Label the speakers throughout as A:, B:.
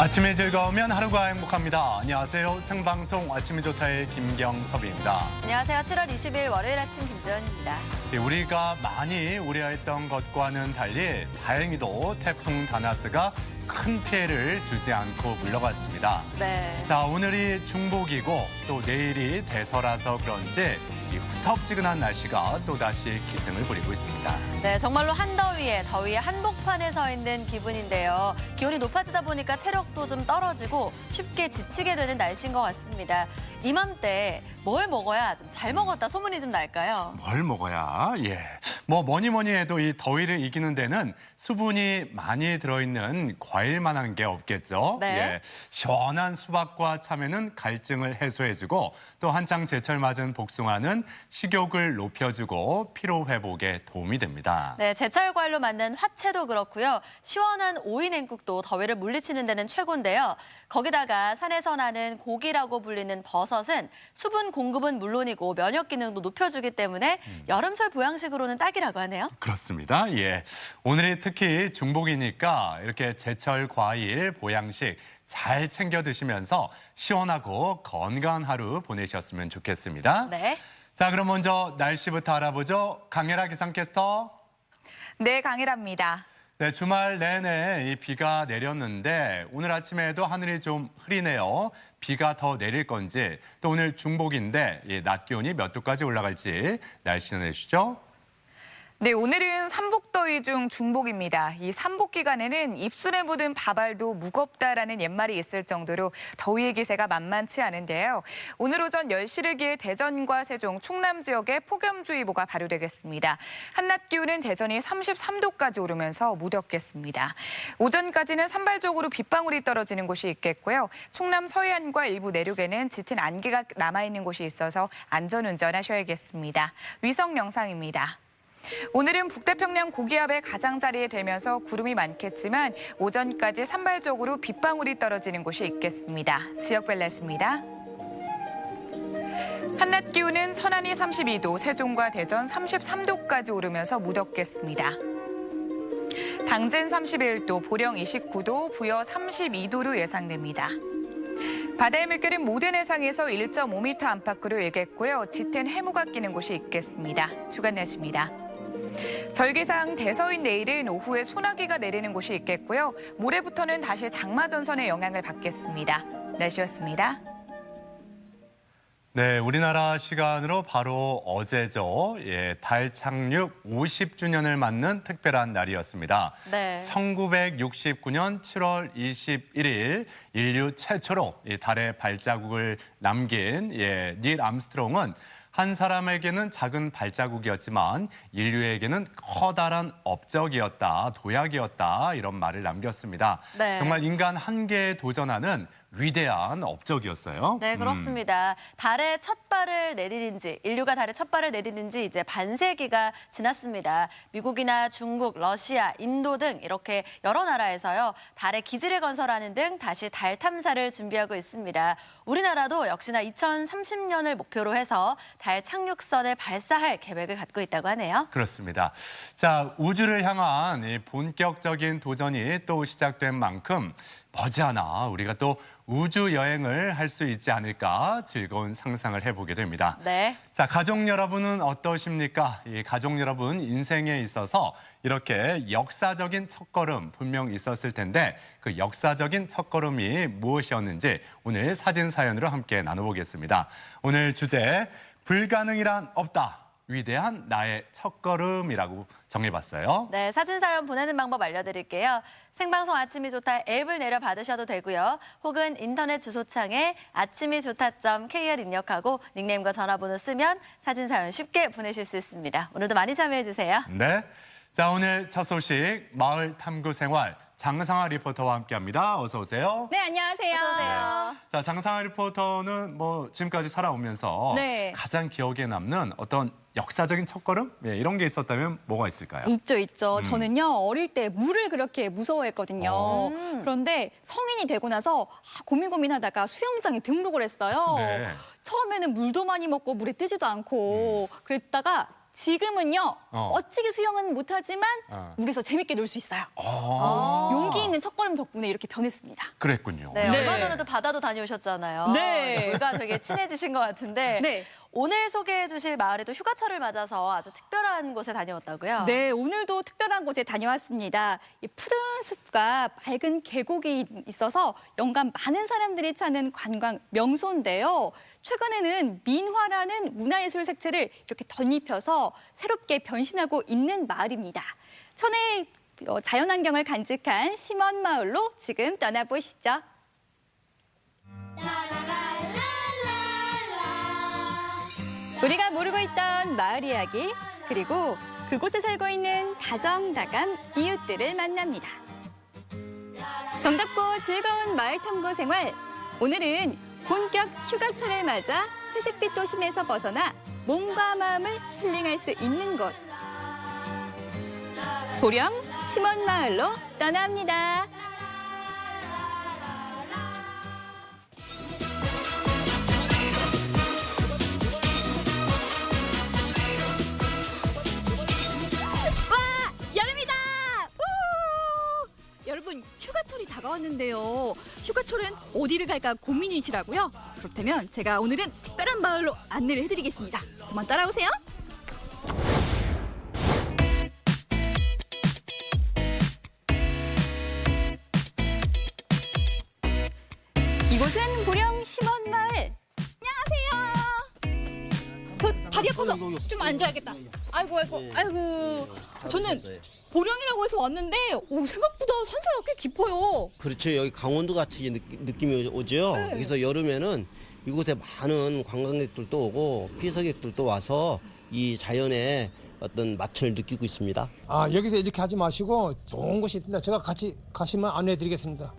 A: 아침이 즐거우면 하루가 행복합니다. 안녕하세요. 생방송 아침이 좋다의 김경섭입니다.
B: 안녕하세요. 7월 20일 월요일 아침 김지원입니다.
A: 우리가 많이 우려했던 것과는 달리 다행히도 태풍 다나스가 큰 피해를 주지 않고 물러갔습니다.
B: 네.
A: 자, 오늘이 중복이고 또 내일이 대설라서 그런지 이 후텁지근한 날씨가 또다시 기승을 부리고 있습니다.
B: 네, 정말로 한더위에 더위의 한복판에 서 있는 기분인데요. 기온이 높아지다 보니까 체력도 좀 떨어지고 쉽게 지치게 되는 날씨인 것 같습니다. 이맘때 뭘 먹어야 좀 잘 먹었다 소문이 좀 날까요?
A: 뭘 먹어야? 예. 뭐니 해도 이 더위를 이기는 데는 수분이 많이 들어있는 과일만한 게 없겠죠.
B: 네.
A: 예. 시원한 수박과 참외는 갈증을 해소해주고 또 한창 제철 맞은 복숭아는 식욕을 높여주고 피로 회복에 도움이 됩니다.
B: 네, 제철 과일로 만든 화채도 그렇고요. 시원한 오이 냉국도 더위를 물리치는 데는 최고인데요. 거기다가 산에서 나는 고기라고 불리는 버섯은 수분 공급은 물론이고 면역 기능도 높여주기 때문에 여름철 보양식으로는 딱이라고 하네요.
A: 그렇습니다. 예. 오늘이 특히 중복이니까 이렇게 제철 과일, 보양식 잘 챙겨 드시면서 시원하고 건강한 하루 보내셨으면 좋겠습니다.
B: 네.
A: 자, 그럼 먼저 날씨부터 알아보죠. 강혜라 기상캐스터.
C: 네, 강혜라입니다.
A: 네, 주말 내내 이 비가 내렸는데 오늘 아침에도 하늘이 좀 흐리네요. 비가 더 내릴 건지 또 오늘 중복인데 이 낮 기온이 몇 도까지 올라갈지 날씨 전해주시죠.
C: 네, 오늘은 삼복더위 중 중복입니다. 이 삼복 기간에는 입술에 묻은 밥알도 무겁다라는 옛말이 있을 정도로 더위의 기세가 만만치 않은데요. 오늘 오전 10시를 기해 대전과 세종, 충남 지역에 폭염주의보가 발효되겠습니다. 한낮 기온은 대전이 33도까지 오르면서 무덥겠습니다. 오전까지는 산발적으로 빗방울이 떨어지는 곳이 있겠고요. 충남 서해안과 일부 내륙에는 짙은 안개가 남아있는 곳이 있어서 안전운전하셔야겠습니다. 위성 영상입니다. 오늘은 북태평양 고기압의 가장자리에 들면서 구름이 많겠지만 오전까지 산발적으로 빗방울이 떨어지는 곳이 있겠습니다. 지역별 날씨입니다. 한낮 기온은 천안이 32도, 세종과 대전 33도까지 오르면서 무덥겠습니다. 당진 31도, 보령 29도, 부여 32도로 예상됩니다. 바다의 물결은 모든 해상에서 1.5m 안팎으로 일겠고요. 짙은 해무가 끼는 곳이 있겠습니다. 주간 날씨입니다. 절기상 대서인 내일은 오후에 소나기가 내리는 곳이 있겠고요. 모레부터는 다시 장마전선의 영향을 받겠습니다. 날씨였습니다.
A: 네, 우리나라 시간으로 바로 어제죠. 예, 달 착륙 50주년을 맞는 특별한 날이었습니다.
B: 네.
A: 1969년 7월 21일 인류 최초로 이 달에 발자국을 남긴 닐 암스트롱은 한 사람에게는 작은 발자국이었지만 인류에게는 커다란 업적이었다, 도약이었다 이런 말을 남겼습니다.
B: 네.
A: 정말 인간 한계에 도전하는 위대한 업적이었어요.
B: 네, 그렇습니다. 달에 첫 발을 내디딘 지, 인류가 달에 첫 발을 내디딘 지 이제 반세기가 지났습니다. 미국이나 중국, 러시아, 인도 등 이렇게 여러 나라에서요. 달에 기지를 건설하는 등 다시 달 탐사를 준비하고 있습니다. 우리나라도 역시나 2030년을 목표로 해서 달 착륙선을 발사할 계획을 갖고 있다고 하네요.
A: 그렇습니다. 자, 우주를 향한 이 본격적인 도전이 또 시작된 만큼 머지않아 우리가 또 우주 여행을 할 수 있지 않을까 즐거운 상상을 해보게 됩니다.
B: 네.
A: 자, 가족 여러분은 어떠십니까? 이 가족 여러분 인생에 있어서 이렇게 역사적인 첫걸음 분명 있었을 텐데 그 역사적인 첫걸음이 무엇이었는지 오늘 사진 사연으로 함께 나눠보겠습니다. 오늘 주제 불가능이란 없다. 위대한 나의 첫걸음이라고 정해봤어요.
B: 네, 사진 사연 보내는 방법 알려드릴게요. 생방송 아침이 좋다 앱을 내려 받으셔도 되고요. 혹은 인터넷 주소창에 아침이 좋다.kr 입력하고 닉네임과 전화번호 쓰면 사진 사연 쉽게 보내실 수 있습니다. 오늘도 많이 참여해주세요.
A: 네. 자, 오늘 첫 소식 마을 탐구 생활 장상아 리포터와 함께합니다. 어서 오세요.
D: 네, 안녕하세요.
B: 어서 오세요.
A: 자, 장상아 리포터는 뭐 지금까지 살아오면서
D: 네.
A: 가장 기억에 남는 어떤 역사적인 첫걸음? 예, 이런 게 있었다면 뭐가 있을까요?
D: 있죠. 저는요, 어릴 때 물을 그렇게 무서워했거든요. 그런데 성인이 되고 나서 고민하다가 수영장에 등록을 했어요.
A: 네.
D: 처음에는 물도 많이 먹고 물에 뜨지도 않고 그랬다가 지금은요, 멋지게 수영은 못하지만 물에서 재밌게 놀 수 있어요. 용기 있는 있는 첫걸음 덕분에 이렇게 변했습니다.
A: 그랬군요.
B: 네,
C: 네.
B: 얼마 전에도 바다도 다녀오셨잖아요.
D: 네.
B: 물과 되게 친해지신 것 같은데
D: 네.
B: 오늘 소개해 주실 마을에도 휴가철을 맞아서 아주 특별한 곳에 다녀왔다고요?
D: 네, 오늘도 특별한 곳에 다녀왔습니다. 이 푸른 숲과 맑은 계곡이 있어서 연간 많은 사람들이 찾는 관광 명소인데요. 최근에는 민화라는 문화예술 색채를 이렇게 덧입혀서 새롭게 변신하고 있는 마을입니다. 천혜의 자연환경을 간직한 심원마을로 지금 떠나보시죠. 우리가 모르고 있던 마을 이야기, 그리고 그곳에 살고 있는 다정다감 이웃들을 만납니다. 정답고 즐거운 마을 탐구 생활. 오늘은 본격 휴가철을 맞아 회색빛 도심에서 벗어나 몸과 마음을 힐링할 수 있는 곳. 보령 심원마을로 떠납니다. 여름이다! 우! 여러분, 휴가철이 다가왔는데요. 휴가철엔 어디를 갈까 고민이시라고요? 그렇다면 제가 오늘은 특별한 마을로 안내를 해드리겠습니다. 저만 따라오세요. 이곳은 보령 심원마을. 안녕하세요. 저 다리 아파서 좀 앉아야겠다. 아이고. 저는 보령이라고 해서 왔는데 생각보다 산세가 꽤 깊어요.
E: 그렇죠. 여기 강원도 같이 느낌이 오죠.
D: 네.
E: 여기서 여름에는 이곳에 많은 관광객들도 오고 피서객들도 와서 이 자연의 어떤 맛을 느끼고 있습니다.
F: 아, 여기서 이렇게 하지 마시고 좋은 곳이 있습니다. 제가 같이 가시면 안내해 드리겠습니다.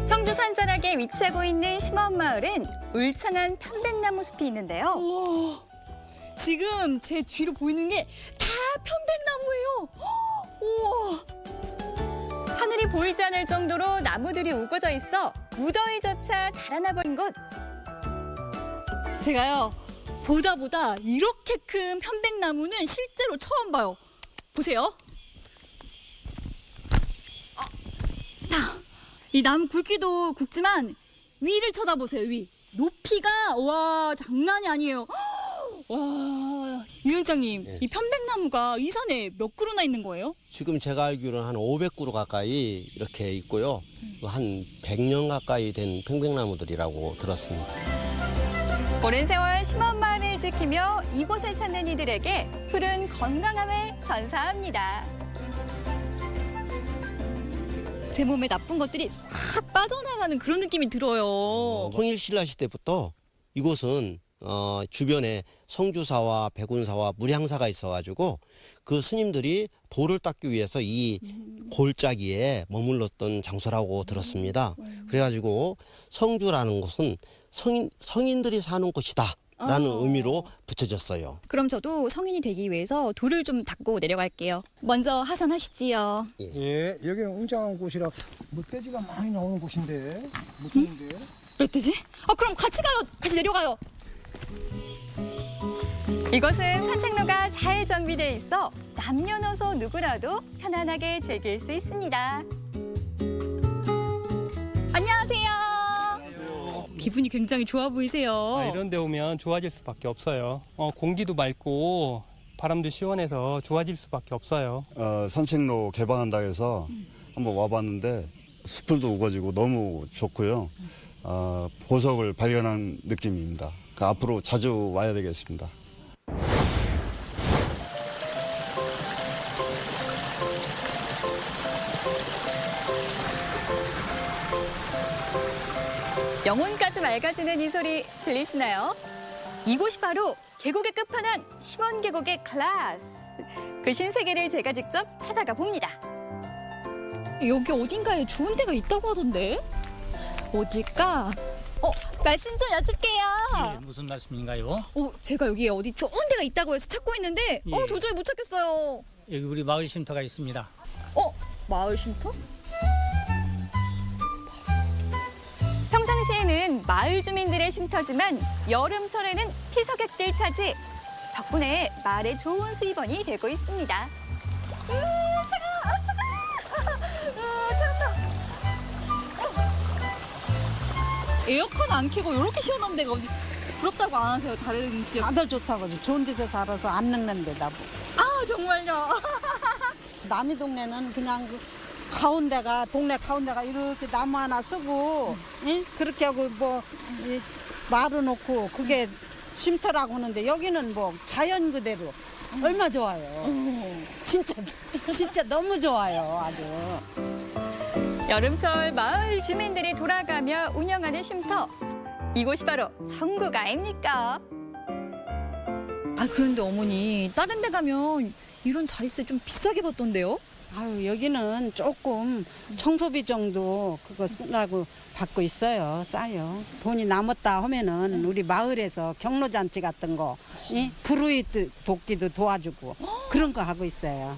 D: 성주 산자락에 위치하고 있는 심원마을은 울창한 편백나무 숲이 있는데요.
G: 우와, 지금 제 뒤로 보이는 게 다 편백나무예요. 우와.
D: 하늘이 보이지 않을 정도로 나무들이 우거져 있어 무더위조차 달아나 버린 곳.
G: 제가요, 보다 이렇게 큰 편백나무는 실제로 처음 봐요. 보세요. 이 나무 굵기도 굵지만 위를 쳐다보세요, 위. 높이가, 와, 장난이 아니에요. 와, 위원장님, 이 편백나무가 이 산에 몇 그루나 있는 거예요?
E: 지금 제가 알기로는 한 500그루 가까이 이렇게 있고요. 한 100년 가까이 된 평백나무들이라고 들었습니다.
D: 오랜 세월 심원마을을 지키며 이곳을 찾는 이들에게 푸른 건강함을 선사합니다.
G: 제 몸에 나쁜 것들이 싹 빠져나가는 그런 느낌이 들어요.
E: 통일신라 시대부터 이곳은 주변에 성주사와 백운사와 무량사가 있어가지고 그 스님들이 돌을 닦기 위해서 이 골짜기에 머물렀던 장소라고 들었습니다. 그래가지고 성주라는 곳은 성인들이 사는 곳이다 라는 의미로 붙여졌어요.
G: 그럼 저도 성인이 되기 위해서 돌을 좀 닦고 내려갈게요. 먼저 하산하시지요.
F: 예, 여기는 웅장한 곳이라 멧돼지가 많이 나오는 곳인데 무서운데.
G: 멧돼지? 그럼 같이 가요. 같이 내려가요.
D: 이곳은 산책로가 잘 정비돼 있어 남녀노소 누구라도 편안하게 즐길 수 있습니다.
G: 안녕하세요. 기분이 굉장히 좋아 보이세요.
H: 이런 데 오면 좋아질 수밖에 없어요. 공기도 맑고 바람도 시원해서 좋아질 수밖에 없어요.
I: 산책로 개방한다 해서 한번 와봤는데 숲들도 우거지고 너무 좋고요. 보석을 발견한 느낌입니다. 앞으로 자주 와야 되겠습니다.
D: 영혼까지 맑아지는 이 소리 들리시나요? 이곳이 바로 계곡의 끝판왕 심원계곡의 클라스. 그 신세계를 제가 직접 찾아가 봅니다.
G: 여기 어딘가에 좋은 데가 있다고 하던데? 어딜까? 말씀 좀 여쭐게요.
J: 예, 무슨 말씀인가요?
G: 제가 여기 어디 좋은 데가 있다고 해서 찾고 있는데
J: 예.
G: 도저히 못 찾겠어요.
J: 여기 우리 마을 쉼터가 있습니다.
G: 마을 쉼터?
D: 평상시에는 마을 주민들의 쉼터지만 여름철에는 피서객들 차지. 덕분에 마을에 좋은 수입원이 되고 있습니다.
G: 에어컨 안 켜고 이렇게 시원한 데가 어디 부럽다고 안 하세요? 다른 지역?
K: 나도 좋다고. 좋은 데서 살아서 안 늙는데 나보.
G: 아 정말요?
K: 남의 동네는 그냥 그 가운데가 동네 가운데가 이렇게 나무 하나 쓰고 응? 그렇게 하고 뭐 마루 놓고 그게 쉼터라고 하는데 여기는 뭐 자연 그대로 얼마 좋아요. 진짜 너무 좋아요. 아주.
D: 여름철 마을 주민들이 돌아가며 운영하는 쉼터. 이곳이 바로 천국 아닙니까?
G: 아 그런데 어머니 다른 데 가면 이런 자릿세 좀 비싸게 받던데요?
K: 아유 여기는 조금 청소비 정도 그거 쓰라고 받고 있어요. 싸요. 돈이 남았다 하면은 우리 마을에서 경로잔치 같은 거, 불우이 돕기도 도와주고 그런 거 하고 있어요.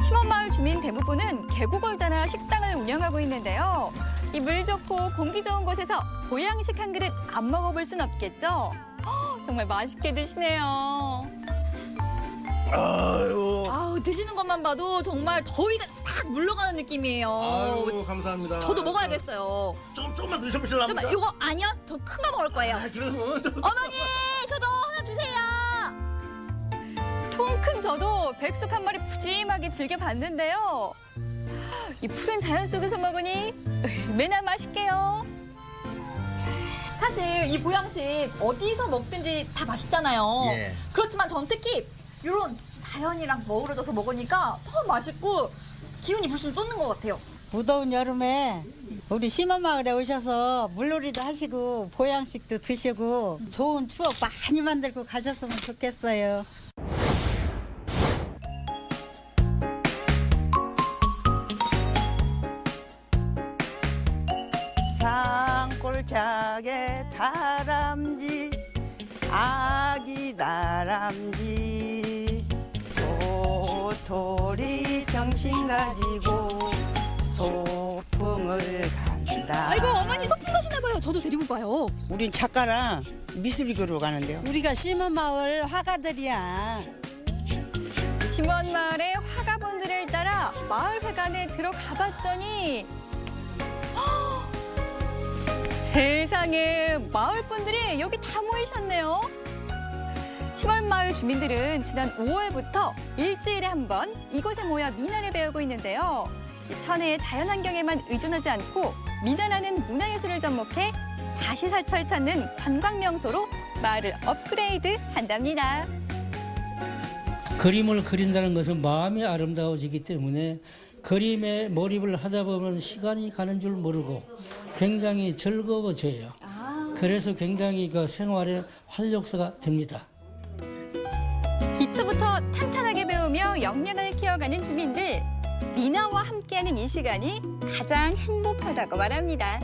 D: 심원마을 주민 대부분은 계곡을 따라 식당을 운영하고 있는데요. 이 물 좋고 공기 좋은 곳에서 보양식 한 그릇 안 먹어볼 순 없겠죠? 정말 맛있게 드시네요.
G: 아우 드시는 것만 봐도 정말 더위가 싹 물러가는 느낌이에요.
F: 아유, 감사합니다.
G: 저도 먹어야겠어요.
F: 조금만 드셔보실랍니까?
G: 잠깐만 이거 아니요? 저 큰 거 먹을 거예요.
F: 그러면
G: 어머니 저도 하나 주세요.
D: 통 큰 저도 백숙 한 마리 푸짐하게 즐겨봤는데요. 이 푸른 자연 속에서 먹으니 매나 맛있게요.
G: 사실 이 보양식 어디서 먹든지 다 맛있잖아요.
F: 예.
G: 그렇지만 전 특히 이런 자연이랑 어우러져서 먹으니까 더 맛있고 기운이 불쑥 쏟는 것 같아요.
K: 무더운 여름에 우리 심원마을에 오셔서 물놀이도 하시고 보양식도 드시고 좋은 추억 많이 만들고 가셨으면 좋겠어요.
L: 산골짜기에 다람쥐 아기 다람쥐 도토리 정신 가지고 소풍을 간다.
G: 아이고 어머니 소풍 가시나 봐요. 저도 데리고 가요.
L: 우린 작가랑 미술교로 가는데요.
K: 우리가 심원마을 화가들이야.
D: 심원마을의 화가분들을 따라 마을회관에 들어가 봤더니 세상에 마을분들이 여기 다 모이셨네요. 심원마을 주민들은 지난 5월부터 일주일에 한 번 이곳에 모여 미나를 배우고 있는데요. 이 천혜의 자연환경에만 의존하지 않고 미나라는 문화예술을 접목해 사시사철 찾는 관광명소로 마을을 업그레이드 한답니다.
J: 그림을 그린다는 것은 마음이 아름다워지기 때문에 그림에 몰입을 하다 보면 시간이 가는 줄 모르고 굉장히 즐거워져요. 그래서 굉장히 그 생활의 활력소가 됩니다.
D: 기초부터 탄탄하게 배우며 영년을 키워가는 주민들. 미나와 함께하는 이 시간이 가장 행복하다고 말합니다.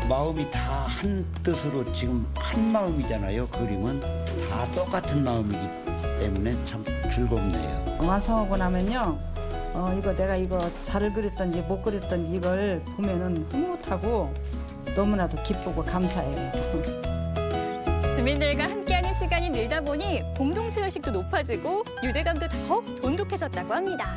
M: 마음이 다 한 뜻으로 지금 한 마음이잖아요. 그림은 다 똑같은 마음이기 때문에 참 즐겁네요.
K: 완성하고 나면요. 내가 이거 잘 그렸던지 못 그렸던지 이걸 보면은 흐뭇하고 너무나도 기쁘고 감사해요.
D: 주민들과 함께하는 시간이 늘다 보니 공동체 의식도 높아지고 유대감도 더욱 돈독해졌다고 합니다.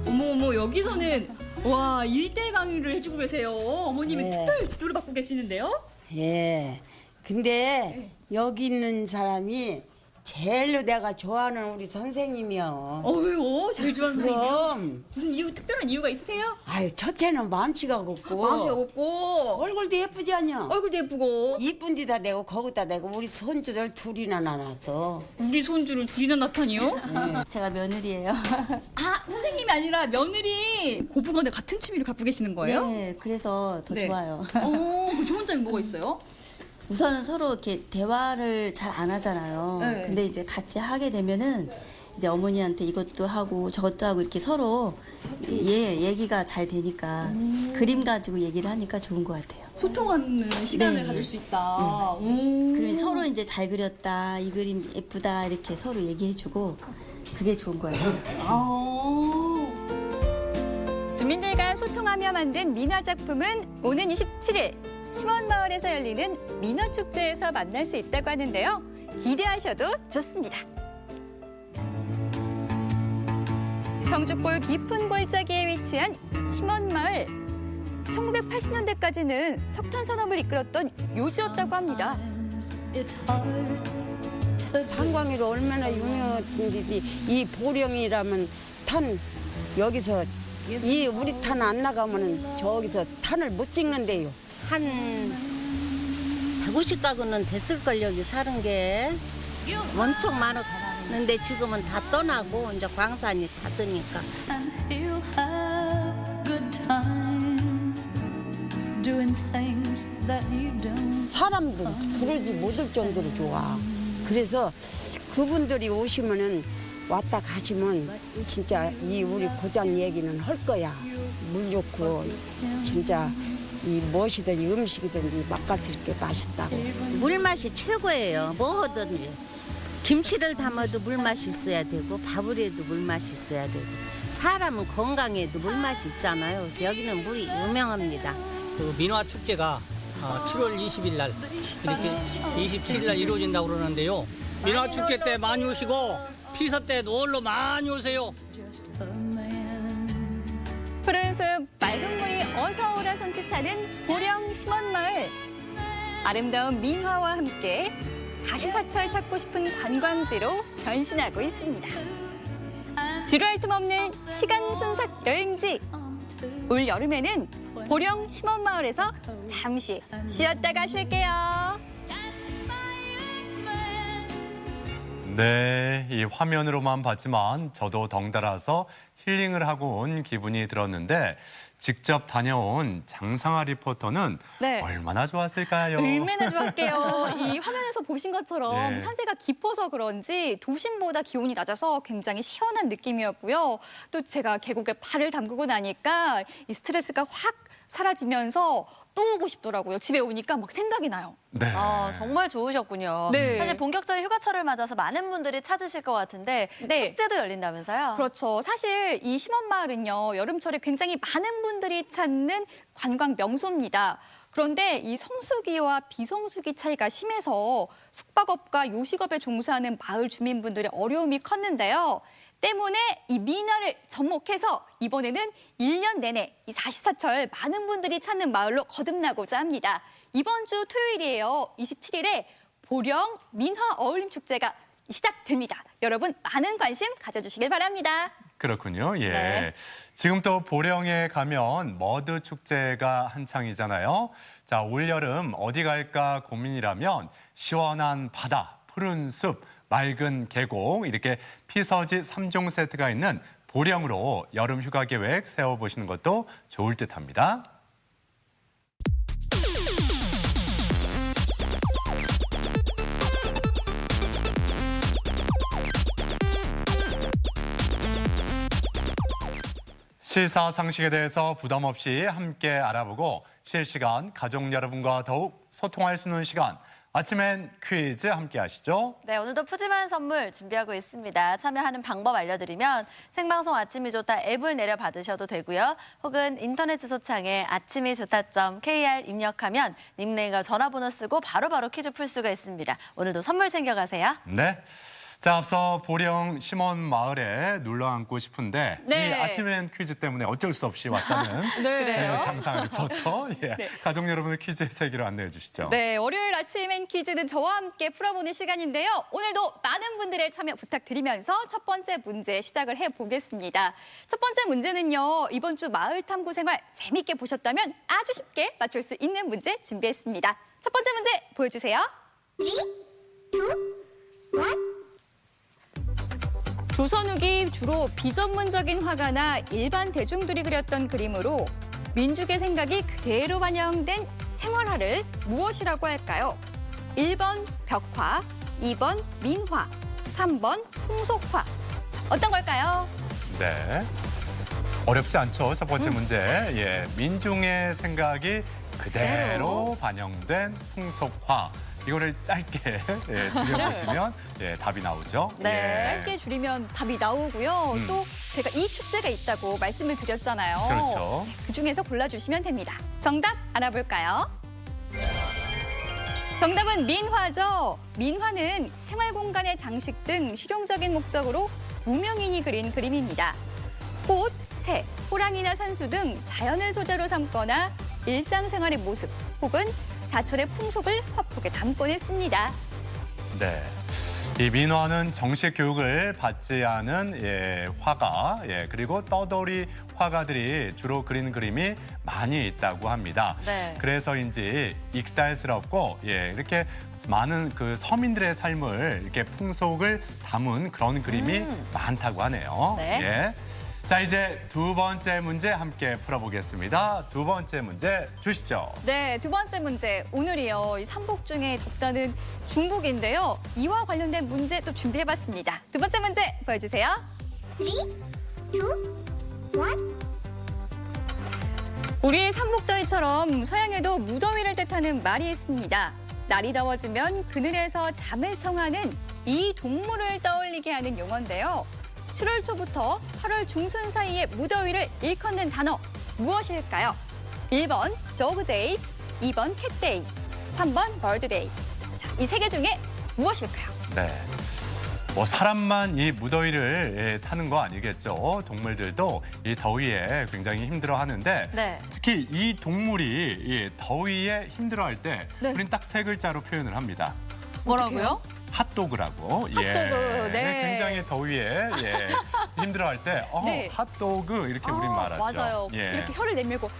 G: 어머 여기서는 와 1대 강의를 해주고 계세요. 어머님은 특별 지도를 받고 계시는데요.
L: 예. 근데 여기 있는 사람이 제일로 내가 좋아하는 우리 선생님이요.
G: 왜요? 제일 좋아하는 선생님이요?
L: 그럼.
G: 무슨 특별한 이유가 있으세요?
L: 아유, 첫째는 마음씨가 곱고.
G: 마음씨가 곱고
L: 얼굴도 예쁘지 않냐?
G: 얼굴도 예쁘고
L: 이쁜 데다 내고 거기다 내고 우리 손주들 둘이나 낳았어.
G: 우리 손주를 둘이나 낳다니요?
L: 제가 며느리예요.
G: 아 선생님이 아니라 며느리 고부간에 같은 취미를 갖고 계시는 거예요?
N: 네, 그래서 더 좋아요.
G: 그 좋은 점이 뭐가 있어요?
N: 우선은 서로 이렇게 대화를 잘 안 하잖아요.
G: 네.
N: 근데 이제 같이 하게 되면은 이제 어머니한테 이것도 하고 저것도 하고 이렇게 서로 얘기가 잘 되니까 그림 가지고 얘기를 하니까 좋은 것 같아요.
G: 소통하는 시간을
N: 네.
G: 가질 수 있다.
N: 그리고 서로 이제 잘 그렸다, 이 그림 예쁘다 이렇게 서로 얘기해주고 그게 좋은 것 같아요.
D: 주민들과 소통하며 만든 미나 작품은 오는 27일 심원마을에서 열리는 민어축제에서 만날 수 있다고 하는데요. 기대하셔도 좋습니다. 성주골 깊은 골짜기에 위치한 심원마을. 1980년대까지는 석탄 산업을 이끌었던 요지였다고 합니다.
L: 탄광이로 얼마나 유명한지 이 보령이라면 탄 여기서 이 우리 탄 안 나가면은 저기서 탄을 못 찍는데요.
O: 한 150가구는 됐을걸 여기 사는 게 엄청 많았는데 지금은 다 떠나고 이제 광산이 다 뜨니까.
L: 사람도 부르지 못할 정도로 좋아. 그래서 그분들이 오시면은 왔다 가시면 진짜 이 우리 고장 얘기는 할 거야. 물 좋고 진짜 이 무엇이든지 음식이든지 맛깔스럽게 맛있다고.
O: 물맛이 최고예요. 뭐든지. 김치를 담아도 물맛이 있어야 되고 밥을 해도 물맛이 있어야 되고 사람은 건강에도 물맛이 있잖아요. 그래서 여기는 물이 유명합니다.
P: 그 민화 축제가 7월 20일 날 이렇게 27일 날 이루어진다고 그러는데요. 민화 축제 때 많이 오시고 피서 때 놀러 많이 오세요.
D: 푸른 숲 맑은 물이 어서 오라 손짓하는 보령 심원마을. 아름다운 민화와 함께 사시사철 찾고 싶은 관광지로 변신하고 있습니다. 지루할 틈 없는 시간 순삭 여행지. 올 여름에는 보령 심원마을에서 잠시 쉬었다 가실게요.
A: 네, 이 화면으로만 봤지만 저도 덩달아서 힐링을 하고 온 기분이 들었는데 직접 다녀온 장상아 리포터는
D: 네.
A: 얼마나 좋았을까요?
D: 얼마나 좋았게요. 이 화면에서 보신 것처럼
A: 네.
D: 산세가 깊어서 그런지 도심보다 기온이 낮아서 굉장히 시원한 느낌이었고요. 또 제가 계곡에 발을 담그고 나니까 이 스트레스가 확 사라지면서 또 오고 싶더라고요. 집에 오니까 막 생각이 나요.
A: 네.
B: 아, 정말 좋으셨군요.
D: 네.
B: 사실 본격적인 휴가철을 맞아서 많은 분들이 찾으실 것 같은데
D: 네.
B: 축제도 열린다면서요?
D: 그렇죠. 사실 이 심원마을은요. 여름철에 굉장히 많은 분들이 찾는 관광 명소입니다. 그런데 이 성수기와 비성수기 차이가 심해서 숙박업과 요식업에 종사하는 마을 주민분들의 어려움이 컸는데요. 때문에 이 민화를 접목해서 이번에는 1년 내내 이 사시사철 많은 분들이 찾는 마을로 거듭나고자 합니다. 이번 주 토요일이에요. 27일에 보령 민화 어울림 축제가 시작됩니다. 여러분 많은 관심 가져주시길 바랍니다.
A: 그렇군요. 예.
B: 네.
A: 지금 또 보령에 가면 머드 축제가 한창이잖아요. 자, 올여름 어디 갈까 고민이라면 시원한 바다, 푸른 숲, 맑은 계곡 이렇게 피서지 3종 세트가 있는 보령으로 여름 휴가 계획 세워보시는 것도 좋을 듯합니다. 시사상식에 대해서 부담 없이 함께 알아보고 실시간 가족 여러분과 더욱 소통할 수 있는 시간. 아침엔 퀴즈 함께 하시죠.
B: 네, 오늘도 푸짐한 선물 준비하고 있습니다. 참여하는 방법 알려드리면 생방송 아침이 좋다 앱을 내려 받으셔도 되고요. 혹은 인터넷 주소창에 아침이 좋다.kr 입력하면 닉네임과 전화번호 쓰고 바로바로 퀴즈 풀 수가 있습니다. 오늘도 선물 챙겨가세요.
A: 네. 자, 앞서 보령 심원 마을에 눌러 앉고 싶은데
D: 네.
A: 이 아침엔 퀴즈 때문에 어쩔 수 없이 왔다는
D: 네.
A: 장상아 리포터. 예.
D: 네.
A: 가족 여러분의 퀴즈의 세계로 안내해 주시죠.
D: 네, 월요일 아침엔 퀴즈는 저와 함께 풀어보는 시간인데요. 오늘도 많은 분들의 참여 부탁드리면서 첫 번째 문제 시작을 해보겠습니다. 첫 번째 문제는요. 이번 주 마을 탐구 생활 재밌게 보셨다면 아주 쉽게 맞출 수 있는 문제 준비했습니다. 첫 번째 문제 보여주세요. 3, 2, 1. 조선 후기 주로 비전문적인 화가나 일반 대중들이 그렸던 그림으로 민족의 생각이 그대로 반영된 생활화를 무엇이라고 할까요? 1번 벽화, 2번 민화, 3번 풍속화. 어떤 걸까요?
A: 네. 어렵지 않죠. 첫 번째 문제. 예. 민중의 생각이 그대로 반영된 풍속화. 이거를 짧게 줄여보시면 답이 나오죠.
D: 네.
A: 예.
D: 짧게 줄이면 답이 나오고요. 또 제가 이 축제가 있다고 말씀을 드렸잖아요.
A: 그렇죠.
D: 그중에서 골라주시면 됩니다. 정답 알아볼까요? 정답은 민화죠. 민화는 생활 공간의 장식 등 실용적인 목적으로 무명인이 그린 그림입니다. 꽃, 새, 호랑이나 산수 등 자연을 소재로 삼거나 일상생활의 모습 혹은 사철의 풍속을 화폭에 담곤 했습니다.
A: 네. 이 민화는 정식 교육을 받지 않은 화가 그리고 떠돌이 화가들이 주로 그리는 그림이 많이 있다고 합니다.
B: 네.
A: 그래서인지 익살스럽고 이렇게 많은 그 서민들의 삶을 이렇게 풍속을 담은 그런 그림이 많다고 하네요.
B: 네.
A: 예. 자, 이제 두 번째 문제 함께 풀어보겠습니다. 두 번째 문제 주시죠.
D: 네, 두 번째 문제. 오늘이요. 이 삼복 중에 덥다는 중복인데요. 이와 관련된 문제 또 준비해봤습니다. 두 번째 문제 보여주세요. 3, 2, 1. 우리 삼복더위처럼 서양에도 무더위를 뜻하는 말이 있습니다. 날이 더워지면 그늘에서 잠을 청하는 이 동물을 떠올리게 하는 용어인데요. 7월 초부터 8월 중순 사이의 무더위를 일컫는 단어 무엇일까요? 1번 Dog Days, 2번 Cat Days, 3번 Bird Days. 자, 이 세 개 중에 무엇일까요?
A: 네. 뭐 사람만 이 무더위를 타는 거 아니겠죠. 동물들도 이 더위에 굉장히 힘들어하는데
B: 네.
A: 특히 이 동물이 이 더위에 힘들어할 때
D: 네.
A: 우리는 딱 세 글자로 표현을 합니다.
B: 뭐라고요?
A: 핫도그라고.
D: 핫도그, 네.
A: 굉장히 더위에 힘들어할 때
D: 네.
A: 핫도그 이렇게 우린 말하죠.
D: 맞아요.
A: 예.
D: 이렇게 혀를 내밀고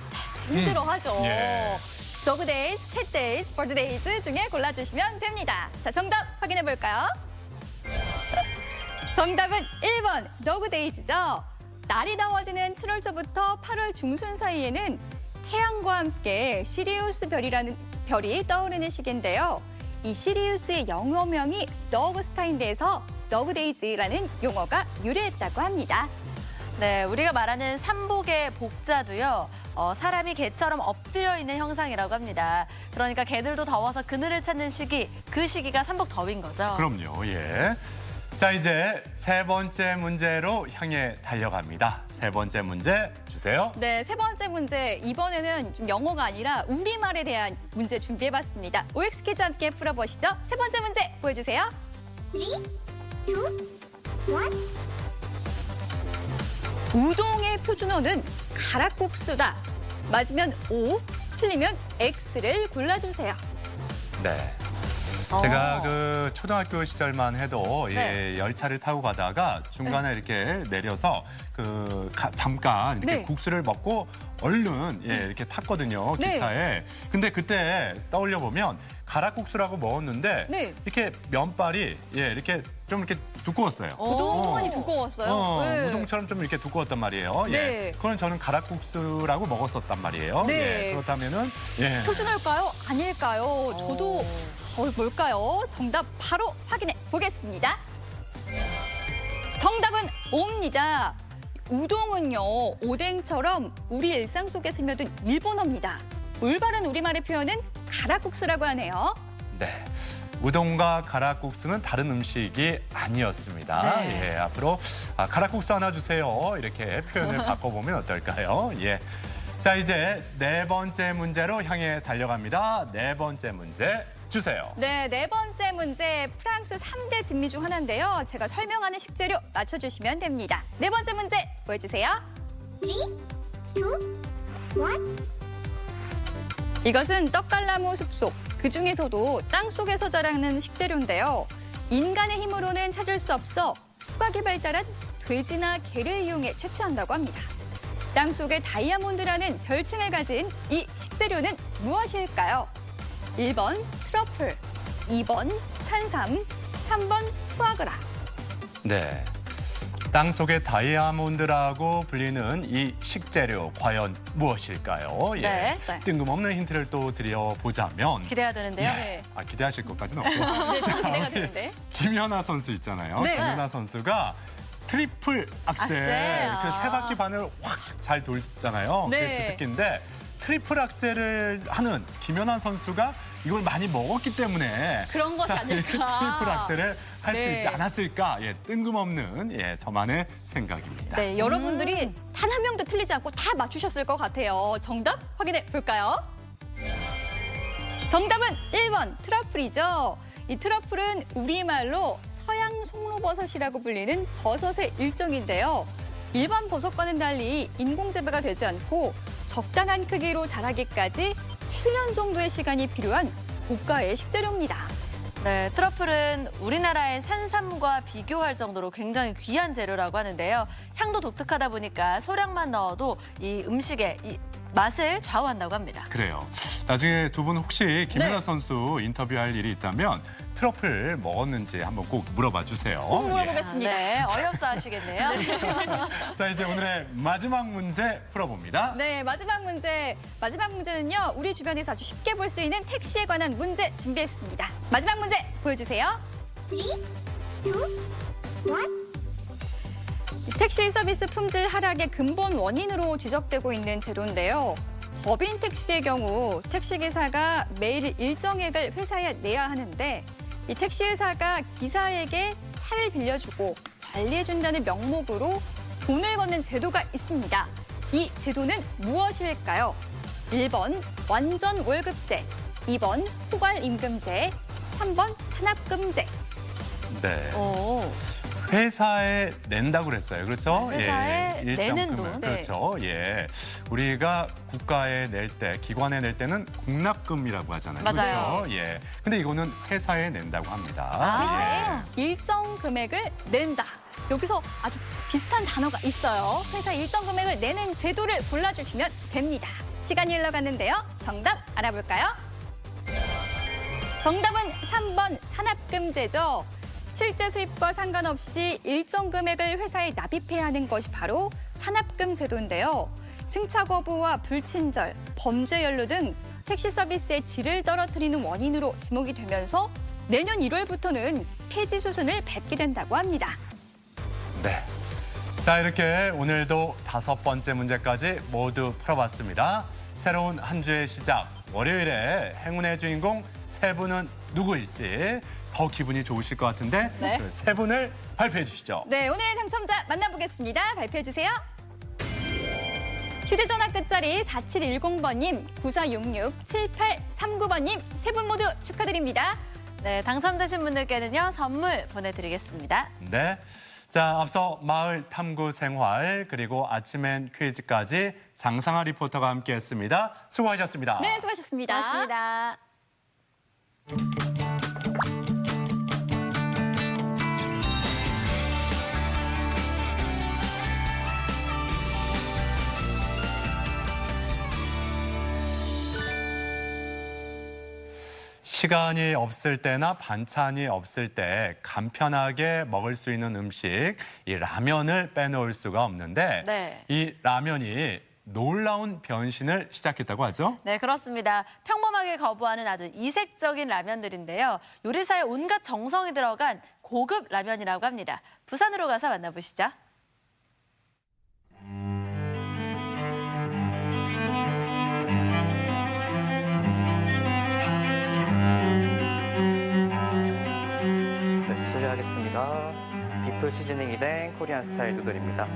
D: 힘들어하죠.
A: 예.
D: Dog Days, Cat Days, Bird Days 중에 골라주시면 됩니다. 자, 정답 확인해 볼까요? 정답은 1번 Dog Days죠. 날이 더워지는 7월 초부터 8월 중순 사이에는 태양과 함께 시리우스 별이라는 별이 떠오르는 시기인데요. 이 시리우스의 영어명이 더그스타인데에서 더그데이즈라는 용어가 유래했다고 합니다.
B: 네, 우리가 말하는 삼복의 복자도요. 사람이 개처럼 엎드려 있는 형상이라고 합니다. 그러니까 개들도 더워서 그늘을 찾는 시기, 그 시기가 삼복 더위인 거죠.
A: 그럼요. 예. 자, 이제 세 번째 문제로 향해 달려갑니다. 세 번째 문제 주세요.
D: 네, 세 번째 문제. 이번에는 좀 영어가 아니라 우리말에 대한 문제 준비해봤습니다. OX 퀴즈 함께 풀어보시죠. 세 번째 문제 보여주세요. 3, 2, 1. 우동의 표준어는 가락국수다. 맞으면 O, 틀리면 X를 골라주세요.
A: 네. 제가 그 초등학교 시절만 해도 열차를 타고 가다가 중간에 이렇게 내려서 잠깐 이렇게
D: 네.
A: 국수를 먹고 얼른 이렇게 탔거든요,
D: 네.
A: 기차에. 근데 그때 떠올려 보면 가락국수라고 먹었는데
D: 네.
A: 이렇게 면발이 이렇게 좀 이렇게 두꺼웠어요.
D: 우동이 두꺼웠어요. 네.
A: 우동처럼 좀 이렇게 두꺼웠단 말이에요.
D: 네.
A: 그건 저는 가락국수라고 먹었었단 말이에요.
D: 네.
A: 그렇다면은
D: 표준어일까요? 아닐까요? 저도 뭘까요? 정답 바로 확인해 보겠습니다. 정답은 O입니다. 우동은요, 오뎅처럼 우리 일상 속에 스며든 일본어입니다. 올바른 우리말의 표현은 가락국수라고 하네요.
A: 네. 우동과 가락국수는 다른 음식이 아니었습니다.
B: 네.
A: 예, 앞으로 가락국수 하나 주세요. 이렇게 표현을 바꿔보면 어떨까요? 예. 자, 이제 네 번째 문제로 향해 달려갑니다. 네 번째 문제 주세요.
D: 네, 네 번째 문제. 프랑스 3대 진미 중 하나인데요. 제가 설명하는 식재료 맞춰주시면 됩니다. 네 번째 문제 보여주세요. 3, 2, 1. 이것은 떡갈나무 숲속, 그중에서도 땅속에서 자라는 식재료인데요. 인간의 힘으로는 찾을 수 없어 후각이 발달한 돼지나 개를 이용해 채취한다고 합니다. 땅속에 다이아몬드라는 별칭을 가진 이 식재료는 무엇일까요? 1번 트러플, 2번 산삼, 3번 푸아그라.
A: 네. 땅속의 다이아몬드라고 불리는 이 식재료 과연 무엇일까요? 예.
B: 네.
A: 뜬금없는 힌트를 또 드려보자면
B: 기대해야 되는데요.
D: 네.
A: 기대하실 것까지는 없고
D: 네, 저도 기대가 되는데.
A: 김연아 선수 있잖아요.
D: 네.
A: 김연아 선수가 트리플 악셀 그 세 바퀴 반을 확 잘 돌잖아요.
D: 네.
A: 그게 주특기인데 트리플 악셀을 하는 김연아 선수가 이걸 많이 먹었기 때문에
D: 그런 것이 아닐까.
A: 트리플 악셀을 할 수
D: 네.
A: 있지 않았을까? 뜬금없는 저만의 생각입니다.
D: 네, 여러분들이 단 한 명도 틀리지 않고 다 맞추셨을 것 같아요. 정답 확인해 볼까요? 정답은 1번 트러플이죠. 이 트러플은 우리말로 서양 송로버섯이라고 불리는 버섯의 일종인데요. 일반 버섯과는 달리 인공재배가 되지 않고 적당한 크기로 자라기까지 7년 정도의 시간이 필요한 고가의 식재료입니다.
B: 네, 트러플은 우리나라의 산삼과 비교할 정도로 굉장히 귀한 재료라고 하는데요. 향도 독특하다 보니까 소량만 넣어도 이 음식의 이 맛을 좌우한다고 합니다.
A: 그래요. 나중에 두 분 혹시 김연아
B: 네.
A: 선수 인터뷰할 일이 있다면 트러플 먹었는지 한번 꼭 물어봐 주세요.
D: 꼭 물어보겠습니다.
B: 네, 어이없어 하시겠네요.
A: 자, 이제 오늘의 마지막 문제 풀어봅니다.
D: 네, 마지막 문제는요. 우리 주변에서 아주 쉽게 볼 수 있는 택시에 관한 문제 준비했습니다. 마지막 문제 보여주세요. 3, 2, 1. 택시 서비스 품질 하락의 근본 원인으로 지적되고 있는 제도인데요. 법인 택시의 경우 택시기사가 매일 일정액을 회사에 내야 하는데 이 택시회사가 기사에게 차를 빌려주고 관리해준다는 명목으로 돈을 걷는 제도가 있습니다. 이 제도는 무엇일까요? 1번 완전 월급제, 2번 포괄임금제, 3번 산합금제.
A: 네.
B: 오.
A: 회사에 낸다고 그랬어요. 그렇죠?
B: 회사에
A: 일정
B: 내는
A: 금액.
B: 돈.
A: 그렇죠. 예. 우리가 국가에 낼 때, 기관에 낼 때는 공납금이라고 하잖아요.
B: 맞아요.
A: 그렇죠? 예. 근데 이거는 회사에 낸다고 합니다.
D: 아, 회사에
A: 예.
D: 일정 금액을 낸다. 여기서 아주 비슷한 단어가 있어요. 회사 일정 금액을 내는 제도를 골라주시면 됩니다. 시간이 흘러갔는데요. 정답 알아볼까요? 정답은 3번 산합금제죠. 실제 수입과 상관없이 일정 금액을 회사에 납입해야 하는 것이 바로 산합금 제도인데요. 승차 거부와 불친절, 범죄 연루 등 택시 서비스의 질을 떨어뜨리는 원인으로 지목이 되면서 내년 1월부터는 폐지 수순을 밟게 된다고 합니다.
A: 네. 자, 이렇게 오늘도 5번째 문제까지 모두 풀어봤습니다. 새로운 한 주의 시작, 월요일에 행운의 주인공 세 분은 누구일지 더 기분이 좋으실 것 같은데
D: 네.
A: 그 세 분을 발표해 주시죠.
D: 네, 오늘의 당첨자 만나보겠습니다. 발표해 주세요. 휴대전화 끝자리 4710번님, 9466-7839번님 세 분 모두 축하드립니다.
B: 네, 당첨되신 분들께는요, 선물 보내드리겠습니다.
A: 네. 자, 앞서 마을 탐구 생활 그리고 아침엔 퀴즈까지 장상아 리포터가 함께했습니다. 수고하셨습니다.
D: 네, 수고하셨습니다.
B: 고맙습니다.
A: 시간이 없을 때나 반찬이 없을 때 간편하게 먹을 수 있는 음식, 이 라면을 빼놓을 수가 없는데
B: 네.
A: 이 라면이 놀라운 변신을 시작했다고 하죠?
B: 네, 그렇습니다. 평범하게 거부하는 아주 이색적인 라면들인데요. 요리사에 온갖 정성이 들어간 고급 라면이라고 합니다. 부산으로 가서 만나보시죠.
Q: 네, 실례하겠습니다. 비프 시즈닝이 된 코리안 스타일 누들입니다.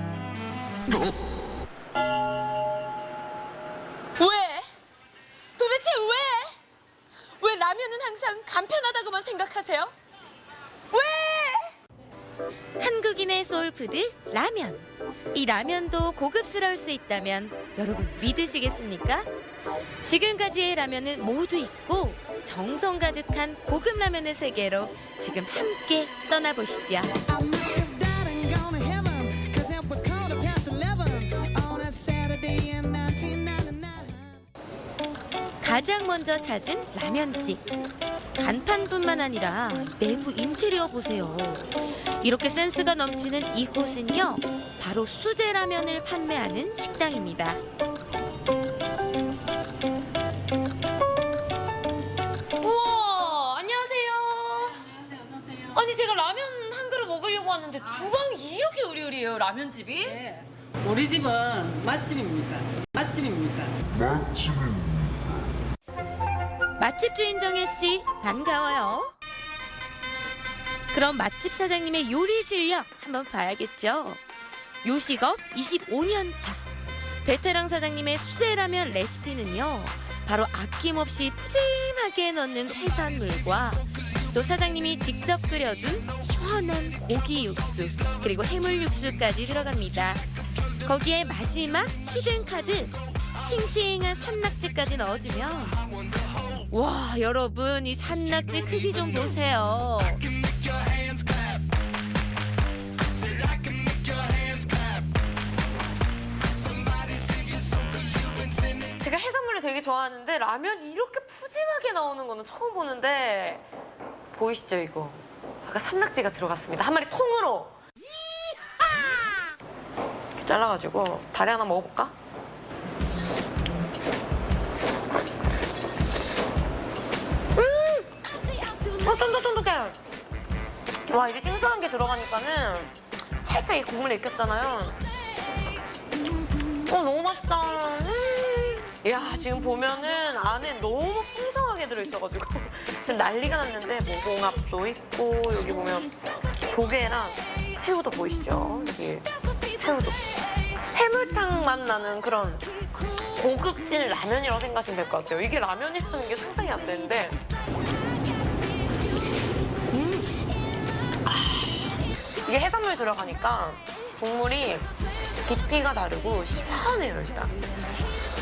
R: 왜? 도대체 왜? 왜 라면은 항상 간편하다고만 생각하세요? 왜?
S: 한국인의 소울푸드 라면. 이 라면도 고급스러울 수 있다면 여러분 믿으시겠습니까? 지금까지의 라면은 모두 있고 정성 가득한 고급 라면의 세계로 지금 함께 떠나보시죠. 가장 먼저 찾은 라면집. 간판뿐만 아니라 내부 인테리어 보세요. 이렇게 센스가 넘치는 이곳은요, 바로 수제 라면을 판매하는 식당입니다.
R: 우와, 안녕하세요. 아니 제가 라면 한 그릇 먹으려고 왔는데 주방이 이렇게 으리으리해요, 라면집이?
T: 네. 우리 집은 맛집입니다. 맛집입니다.
S: 맛집 주인 정혜 씨, 반가워요. 그럼 맛집 사장님의 요리 실력 한번 봐야겠죠. 요식업 25년 차. 베테랑 사장님의 수제라면 레시피는요, 바로 아낌없이 푸짐하게 넣는 해산물과 또 사장님이 직접 끓여둔 시원한 고기 육수 그리고 해물 육수까지 들어갑니다. 거기에 마지막 히든 카드 싱싱한 산낙지까지 넣어주면 와 여러분 이 산낙지 크기 좀 보세요.
R: 제가 해산물을 되게 좋아하는데 라면이 이렇게 푸짐하게 나오는 거는 처음 보는데 보이시죠 이거? 아까 산낙지가 들어갔습니다. 한 마리 통으로 이렇게 잘라가지고 다리 하나 먹어볼까? 쫀득쫀득해. 와 이게 생소한 게 들어가니까는 살짝 이 국물에 익혔잖아요. 너무 맛있다. 야 지금 보면은 안에 너무 풍성하게 들어있어가지고 지금 난리가 났는데 뭐 홍합도 있고 여기 보면 조개랑 새우도 보이시죠? 여기 새우도 해물탕 맛 나는 그런 고급진 라면이라고 생각하시면 될 것 같아요. 이게 라면이라는 게 상상이 안 되는데 이게 해산물 들어가니까 국물이 깊이가 다르고 시원해요 일단.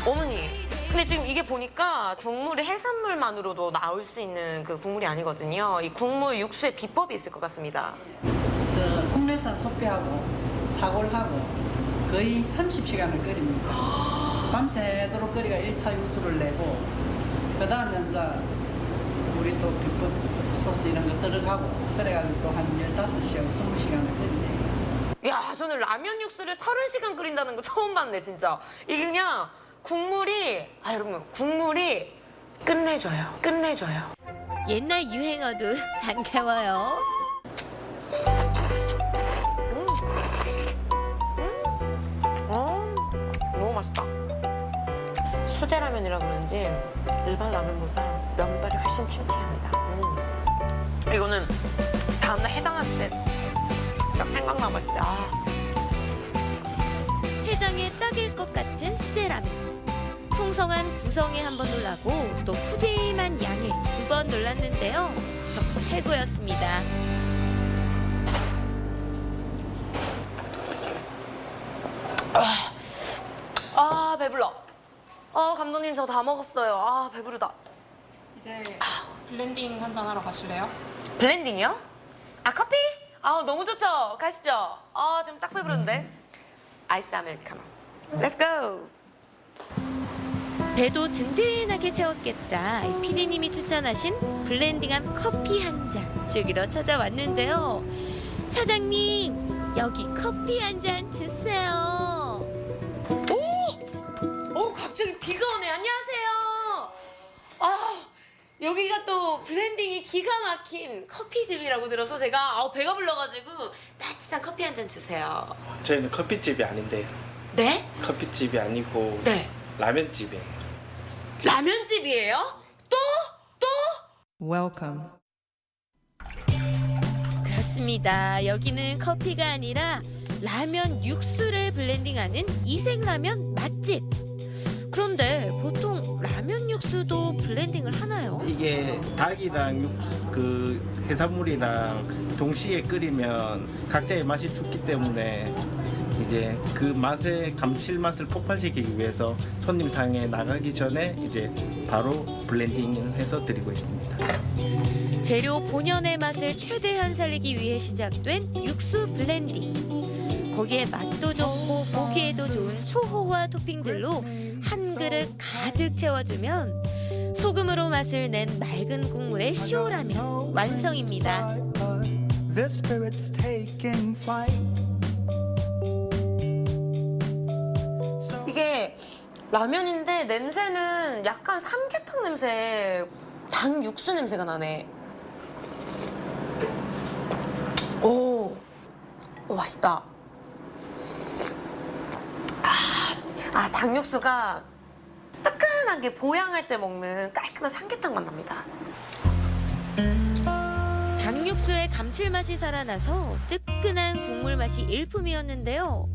R: 어머니 근데 지금 이게 보니까 국물이 해산물만으로도 나올 수 있는 그 국물이 아니거든요. 이 국물 육수에 비법이 있을 것 같습니다.
T: 저 국내산 소피하고 사골하고 거의 30시간을 끓입니다. 밤새도록 끓이가 1차 육수를 내고 그 다음에 이제 우리 또 비법 소스 이런 거 들어가고 그래가지고 또 한 15시간, 20시간을 끓이네요.
R: 야 저는 라면 육수를 30시간 끓인다는 거 처음 봤네 진짜. 이게 그냥 국물이 여러분 국물이 끝내줘요. 끝내줘요.
S: 옛날 유행어도 반가워요.
R: 너무 맛있다. 수제라면이라 그런지 일반 라면보다 면발이 훨씬 탱탱합니다. 이거는 다음날 해장할 때 딱 생각나 맛있대.
S: 해장에 딱일 것 같은 수제라면. 풍성한 구성에 한 번 놀라고 또 푸짐한 양에 2번 놀랐는데요. 정말 최고였습니다.
R: 배불러. 감독님 저 다 먹었어요. 배부르다.
U: 이제 블렌딩 한잔 하러 가실래요?
R: 블렌딩이요? 커피? 너무 좋죠. 가시죠. 지금 딱 배부른데. 아이스 아메리카노. Let's go.
S: 배도 든든하게 채웠겠다. PD님이 추천하신 블렌딩한 커피 한 잔 즐기러 찾아왔는데요. 사장님 여기 커피 한 잔 주세요.
R: 갑자기 비가 오네. 안녕하세요. 여기가 또 블렌딩이 기가 막힌 커피집이라고 들어서 제가 배가 불러가지고 따뜻한 커피 한 잔 주세요.
V: 저희는 커피집이 아닌데요.
R: 네?
V: 커피집이 아니고
R: 네.
V: 라면집이에요.
R: 라면집이에요? 또?
W: Welcome.
S: 그렇습니다. 여기는 커피가 아니라 라면 육수를 블렌딩하는 이색라면 맛집. 그런데 보통 라면 육수도 블렌딩을 하나요?
V: 이게 닭이랑 그 해산물이랑 동시에 끓이면 각자의 맛이 죽기 때문에 이제 그 맛의 감칠맛을 폭발시키기 위해서 손님 상에 나가기 전에 이제 바로 블렌딩을 해서 드리고 있습니다.
S: 재료 본연의 맛을 최대한 살리기 위해 시작된 육수 블렌딩. 거기에 맛도 좋고 보기에도 좋은 초호화 토핑들로 한 그릇 가득 채워주면 소금으로 맛을 낸 맑은 국물의 시오라면 완성입니다.
R: 이게 라면인데 냄새는 약간 삼계탕 냄새, 닭 육수 냄새가 나네. 오 맛있다. 닭 육수가 뜨끈하게 보양할 때 먹는 깔끔한 삼계탕 맛 납니다.
S: 닭 육수의 감칠맛이 살아나서 뜨끈한 국물 맛이 일품이었는데요.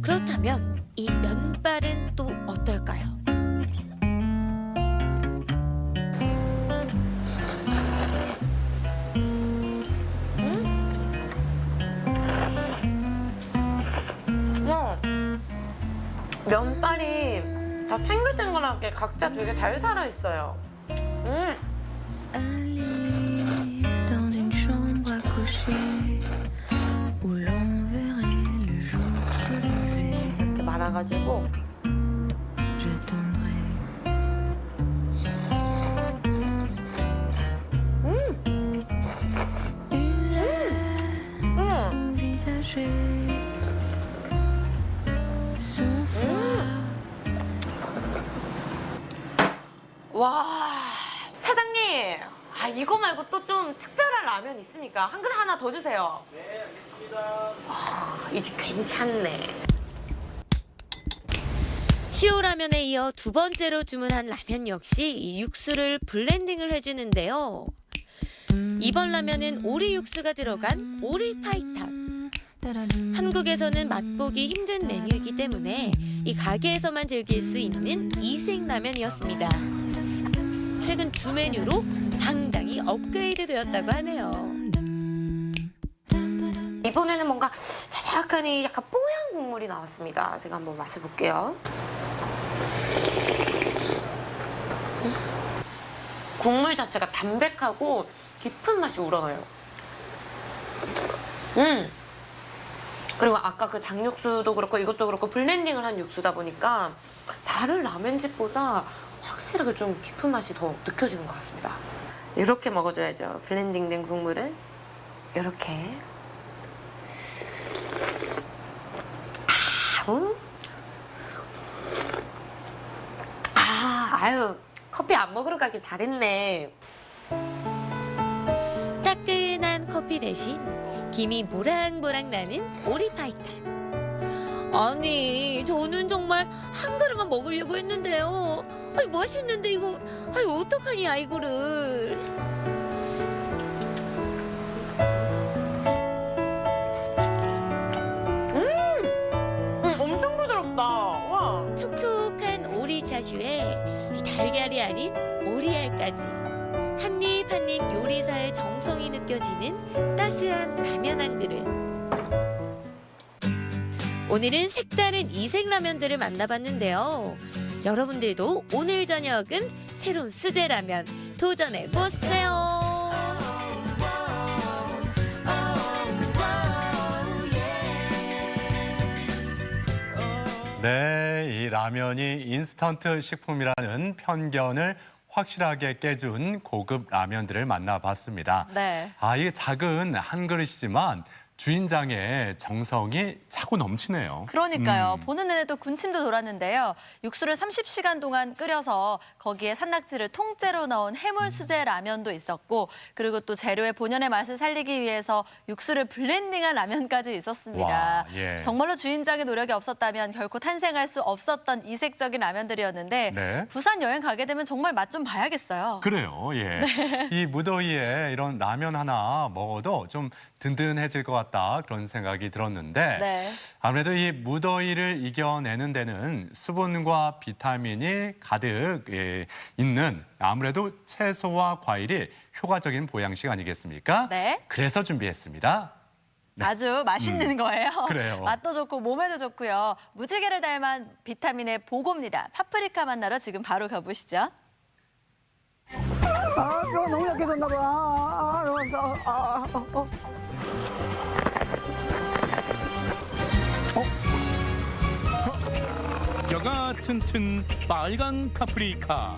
S: 그렇다면 이 면발은 또 어떨까요?
R: 면발이 다 탱글탱글하게 각자 되게 잘 살아있어요.
S: Dans une chambre à coucher où l'on verrait le jour se lever.
R: 이렇게 말아가지고
S: Je tendrai une visage sans froid.
R: 와 사장님, 아 이거 말고 또 좀 특별한 라면 있습니까? 한 그릇 하나 더 주세요.
V: 네, 알겠습니다.
R: 이 집 괜찮네.
S: 시오라면에 이어 두 번째로 주문한 라면 역시 이 육수를 블렌딩을 해주는데요. 이번 라면은 오리 육수가 들어간 오리 파이탕. 한국에서는 맛보기 힘든 메뉴이기 때문에 이 가게에서만 즐길 수 있는 이색 라면이었습니다. 최근 두 메뉴로 당당히 업그레이드 되었다고 하네요.
R: 이번에는 뭔가 자작하니 약간 뽀얀 국물이 나왔습니다. 제가 한번 맛을 볼게요. 국물 자체가 담백하고 깊은 맛이 우러나요. 그리고 아까 그 닭육수도 그렇고 이것도 그렇고 블렌딩을 한 육수다 보니까 다른 라면집보다 확실하게 좀 깊은 맛이 더 느껴지는 것 같습니다. 이렇게 먹어줘야죠. 블렌딩된 국물은 이렇게. 아유, 커피 안 먹으러 가길 잘했네.
S: 따끈한 커피 대신 김이 모락모락 나는 오리 파이탕. 아니, 저는 정말 한 그릇만 먹으려고 했는데요. 아니, 맛있는데 이거, 아니, 어떡하냐, 이거를.
R: 엄청 부드럽다. 와.
S: 촉촉한 오리 차슈에 이 달걀이 아닌 오리알까지. 한입 한입 요리사의 정성이 느껴지는 따스한 라면 한 그릇. 오늘은 색다른 이색 라면들을 만나봤는데요. 여러분들도 오늘 저녁은 새로운 수제 라면 도전해보세요.
A: 네, 이 라면이 인스턴트 식품이라는 편견을 확실하게 깨준 고급 라면들을 만나봤습니다.
B: 네.
A: 아, 이게 작은 한 그릇이지만 주인장의 정성이 차고 넘치네요.
B: 그러니까요. 보는 내내도 군침도 돌았는데요. 육수를 30시간 동안 끓여서 거기에 산낙지를 통째로 넣은 해물 수제 라면도 있었고, 그리고 또 재료의 본연의 맛을 살리기 위해서 육수를 블렌딩한 라면까지 있었습니다.
A: 와, 예.
B: 정말로 주인장의 노력이 없었다면 결코 탄생할 수 없었던 이색적인 라면들이었는데
A: 네.
B: 부산 여행 가게 되면 정말 맛 좀 봐야겠어요.
A: 그래요, 예.
B: 네.
A: 이 무더위에 이런 라면 하나 먹어도 좀 든든해질 것 같다 그런 생각이 들었는데
B: 네.
A: 아무래도 이 무더위를 이겨내는 데는 수분과 비타민이 가득 있는 아무래도 채소와 과일이 효과적인 보양식 아니겠습니까?
B: 네.
A: 그래서 준비했습니다. 네.
B: 아주 맛있는 거예요.
A: 그래요.
B: 맛도 좋고 몸에도 좋고요. 무지개를 닮은 비타민의 보고입니다. 파프리카 만나러 지금 바로 가보시죠.
F: 아, 뼈가 너무 약해졌나 봐.
C: 뼈가 튼튼 빨간 파프리카.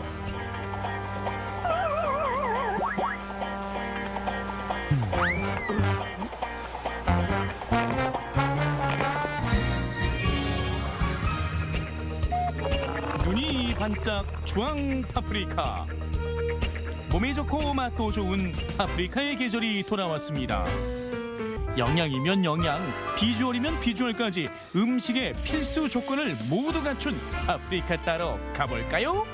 C: 눈이 반짝 주황 파프리카. 몸에 좋고 맛도 좋은 파프리카의 계절이 돌아왔습니다. 영양이면 영양, 비주얼이면 비주얼까지 음식의 필수 조건을 모두 갖춘 파프리카 따러 가볼까요?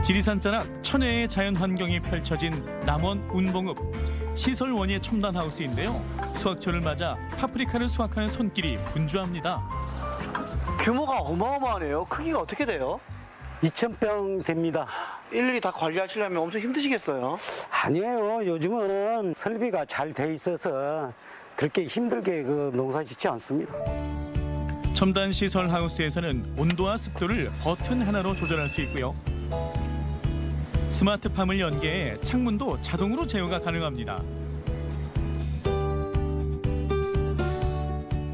C: 지리산 자락 천혜의 자연환경이 펼쳐진 남원 운봉읍 시설 원예 첨단 하우스인데요. 수확철을 맞아 파프리카를 수확하는 손길이 분주합니다.
E: 규모가 어마어마하네요. 크기가 어떻게 돼요?
W: 2,000평 됩니다.
E: 일일이 다 관리하시려면 엄청 힘드시겠어요?
W: 아니에요. 요즘은 설비가 잘 돼 있어서 그렇게 힘들게 그 농사 짓지 않습니다.
C: 첨단 시설 하우스에서는 온도와 습도를 버튼 하나로 조절할 수 있고요. 스마트팜을 연계해 창문도 자동으로 제어가 가능합니다.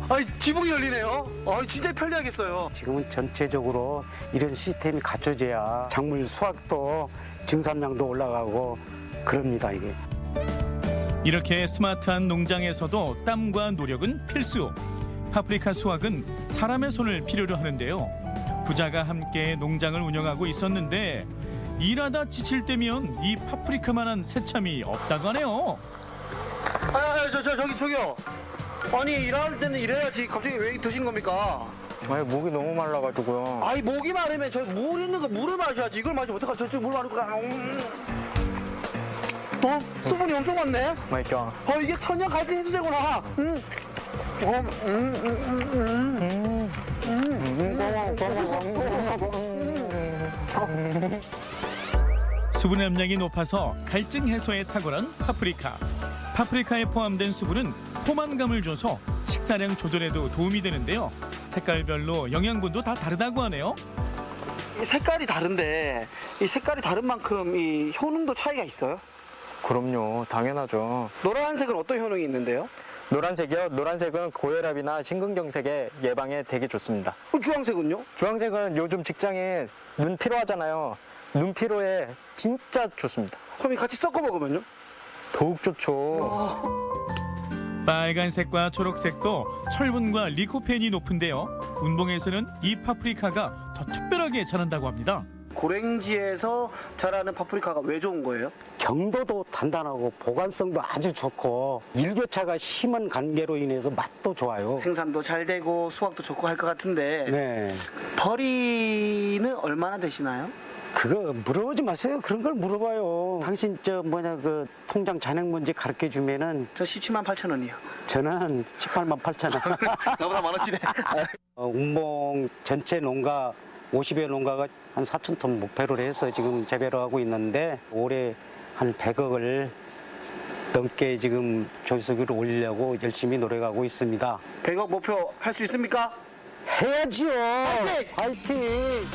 E: 아니, 지붕이 열리네요. 진짜 편리하겠어요.
W: 지금은 전체적으로 이런 시스템이 갖춰져야 작물 수확도 증산량도 올라가고 그럽니다, 이게.
C: 이렇게 스마트한 농장에서도 땀과 노력은 필수. 파프리카 수확은 사람의 손을 필요로 하는데요. 부자가 함께 농장을 운영하고 있었는데 일하다 지칠 때면 이 파프리카만한 새참이 없다고 하네요.
E: 저기요. 아니, 일할 때는 일해야지. 갑자기 왜 드신 겁니까?
Q: 아니, 목이 너무 말라가지고요.
E: 아니, 목이 마르면 저 물 있는 거 물을 마셔야지. 이걸 마시면 어떡하? 저쪽 물 마르고 수분이 엄청 많네.
Q: 맛있죠?
E: 이게 천연 갈증 해소제구나.
C: 수분 함량이 높아서 갈증 해소에 탁월한 파프리카. 파프리카에 포함된 수분은 포만감을 줘서 식사량 조절에도 도움이 되는데요. 색깔별로 영양분도 다 다르다고 하네요.
E: 이 색깔이 다른데 이 색깔이 다른 만큼 이 효능도 차이가 있어요?
Q: 그럼요, 당연하죠.
E: 노란색은 어떤 효능이 있는데요?
Q: 노란색이요? 노란색은 고혈압이나 심근경색의 예방에 되게 좋습니다.
E: 주황색은요?
Q: 주황색은 요즘 직장에 눈 피로하잖아요. 눈 피로에 진짜 좋습니다.
E: 그럼 같이 섞어 먹으면요?
Q: 더욱 좋죠.
C: 빨간색과 초록색도 철분과 리코펜이 높은데요. 운봉에서는 이 파프리카가 더 특별하게 자란다고 합니다.
E: 고랭지에서 자라는 파프리카가 왜 좋은 거예요?
W: 경도도 단단하고 보관성도 아주 좋고 일교차가 심한 관계로 인해서 맛도 좋아요.
E: 생산도 잘 되고 수확도 좋고 할 것 같은데
W: 네.
E: 벌이는 얼마나 되시나요?
W: 그거 물어보지 마세요. 그런 걸 물어봐요. 당신 그 통장 잔액 문제 가르쳐 주면은
E: 저 17만 8천 원이요.
W: 저는 18만 8천 원.
E: 나보다 많으시네.
W: 운봉 전체 농가 50여 농가가 한 4천 톤 목표를 해서 지금 재배를 하고 있는데 올해 한 100억을 넘게 지금 조수기를 올리려고 열심히 노력하고 있습니다.
E: 100억 목표 할 수 있습니까?
W: 해야지요. 화이팅!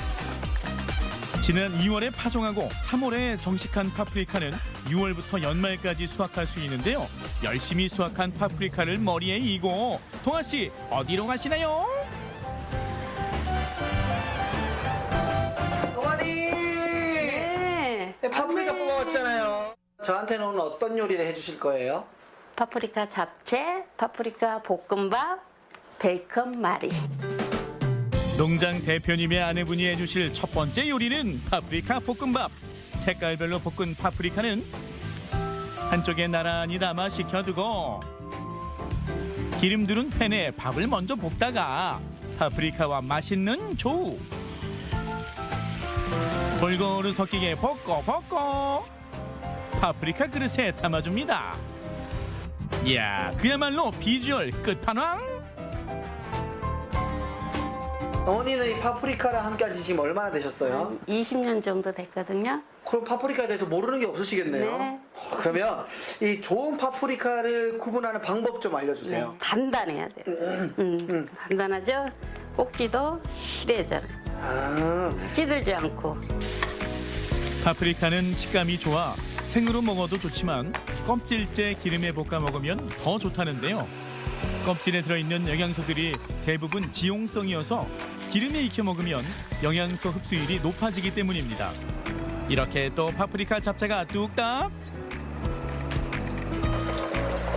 C: 지난 2월에 파종하고 3월에 정식한 파프리카는 6월부터 연말까지 수확할 수 있는데요. 열심히 수확한 파프리카를 머리에 이고 동아 씨 어디로 가시나요?
E: 어머니! 네. 파프리카 뽑아왔잖아요. 저한테는 오늘 어떤 요리를 해주실 거예요?
O: 파프리카 잡채, 파프리카 볶음밥, 베이컨 말이.
C: 농장 대표님의 아내분이 해주실 첫 번째 요리는 파프리카 볶음밥. 색깔별로 볶은 파프리카는 한쪽에 나란히 담아 식혀두고 기름 두른 팬에 밥을 먼저 볶다가 파프리카와 맛있는 조우 골고루 섞이게 볶고 파프리카 그릇에 담아줍니다. 이야, 그야말로 비주얼 끝판왕.
E: 어머니는 이 파프리카랑 함께한 지 지금 얼마나 되셨어요?
O: 20년 정도 됐거든요.
E: 그럼 파프리카에 대해서 모르는 게 없으시겠네요.
O: 네.
E: 그러면 이 좋은 파프리카를 구분하는 방법 좀 알려주세요.
O: 네, 단단해야 돼요. 단단하죠? 볶기도 실해져요. 시들지 않고.
C: 파프리카는 식감이 좋아 생으로 먹어도 좋지만 껍질째 기름에 볶아 먹으면 더 좋다는데요. 껍질에 들어있는 영양소들이 대부분 지용성이어서 기름에 익혀 먹으면 영양소 흡수율이 높아지기 때문입니다. 이렇게 또 파프리카 잡채가 뚝딱.